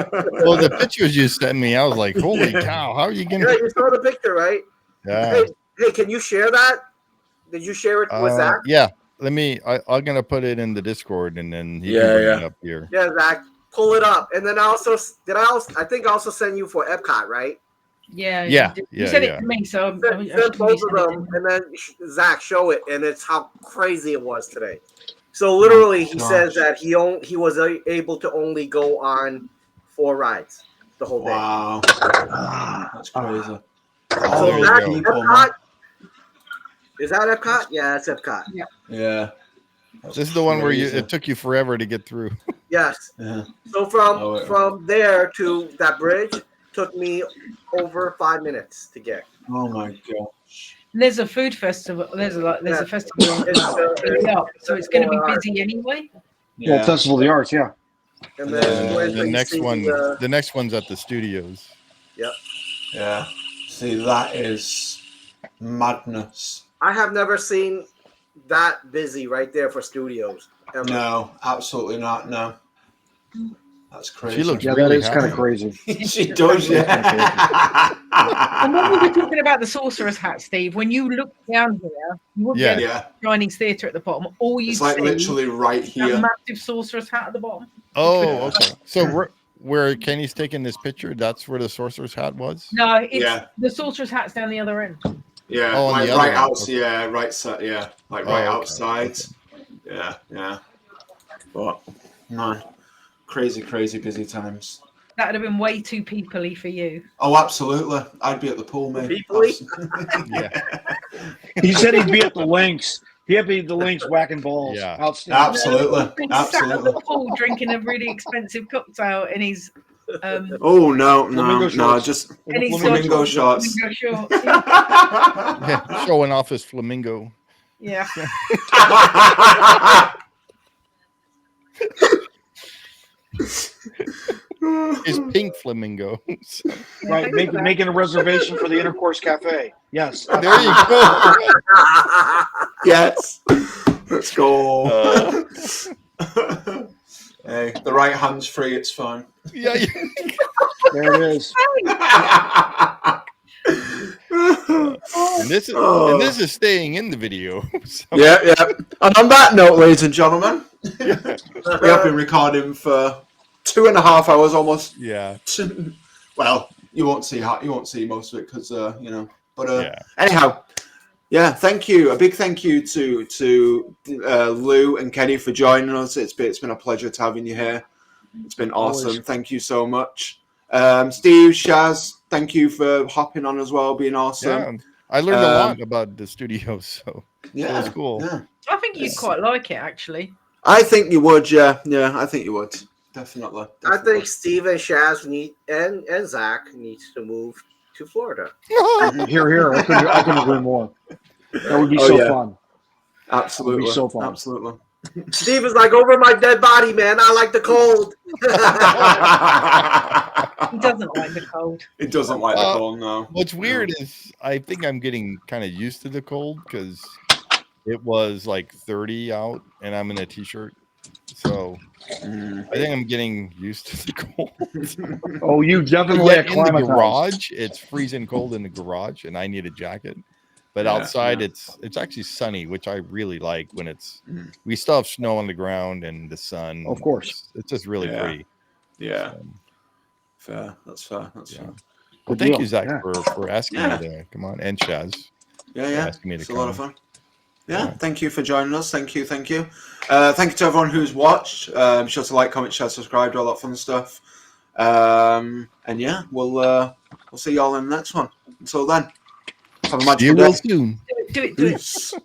Well, the pictures you sent me, I was like, holy cow, how are you going to... Yeah, you saw the picture, right? Yeah. Hey, can you share that? Did you share it with Zach? Yeah. I'm going to put it in the Discord, and then he can bring it up here. Yeah, Zach, pull it up. And then I think I also sent you for Epcot, right? Yeah. You said it to me, so send both of them, and then Zach, show it, and it's how crazy it was today. So literally, he says that he was able to only go on 4 rides the whole day. Wow, that's crazy. So that's Epcot. Is that Epcot? Yeah, it's Epcot. Yeah. This is the one where it took you forever to get through. Yes. Yeah. So from there to that bridge took me over 5 minutes to get. Oh my gosh. There's a food festival. There's a festival. So it's going to be busy anyway. Yeah, Festival of the Arts. Yeah. And then the next one's at the studios. Yep. Yeah. See, that is madness. I have never seen that busy right there for studios. Ever. No, absolutely not. No. That's crazy. She looks that is kind of crazy. She does, yeah. And when we were talking about the sorcerer's hat, Steve, when you look down here, you would get a Chinese theatre at the bottom. All you see literally right here. A massive sorcerer's hat at the bottom. Oh, okay. So where Kenny's taking this picture, that's where the sorcerer's hat was? No, the sorcerer's hat's down the other end. Yeah, like right outside. Right side. Yeah, like right outside. Okay. Yeah. But man, crazy busy times. That would have been way too people-y for you. Oh, absolutely. I'd be at the pool, mate. People-y? Yeah. He said he'd be at the links. He'd be at the links whacking balls. Yeah. Outstanding. Absolutely. Sat at the pool drinking a really expensive cocktail in his oh no, just flamingo shorts. Yeah, showing off his flamingo. Yeah. His pink flamingo. Right, making a reservation for the Intercourse Cafe. Yes. There you go. Yes. Let's go. Hey, the right hand's free, it's fine. Yeah. There it is. And this is staying in the video. So. Yeah. And on that note, ladies and gentlemen, we have been recording for 2.5 hours almost. Yeah. Well, you won't see most of it because But anyhow, yeah. Thank you. A big thank you to Lou and Kenny for joining us. It's been a pleasure to having you here. It's been awesome. Always. Thank you so much. Steve, Shazz, thank you for hopping on as well, being awesome. Yeah, I learned a lot about the studio, so it was cool. Yeah. I think you'd quite like it, actually. I think you would, yeah. I think you would. Definitely. I think Steve and Shazz and Zach needs to move to Florida. Here. I couldn't agree more. That would be fun. Absolutely. That would be so fun. Absolutely. Steve is like, over my dead body, man. I like the cold. He doesn't like the cold. It doesn't like the cold, no. What's weird is I think I'm getting kind of used to the cold because it was like 30 out and I'm in a t-shirt. So I think I'm getting used to the cold. Oh, you definitely in the garage. It's freezing cold in the garage and I need a jacket. But outside, it's actually sunny, which I really like. When we still have snow on the ground and the sun. Of course, it's just really pretty. Yeah, fair. That's fair. Fair. Well, thank you, Zach, for asking me to come on, and Shazz. Asking me to come. A lot of fun. Yeah, thank you for joining us. Thank you. Thank you to everyone who's watched. Be sure to like, comment, share, subscribe, do all that fun stuff. And yeah, we'll see y'all in the next one. Until then, have a magical day. See you real soon. Do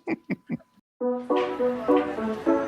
it.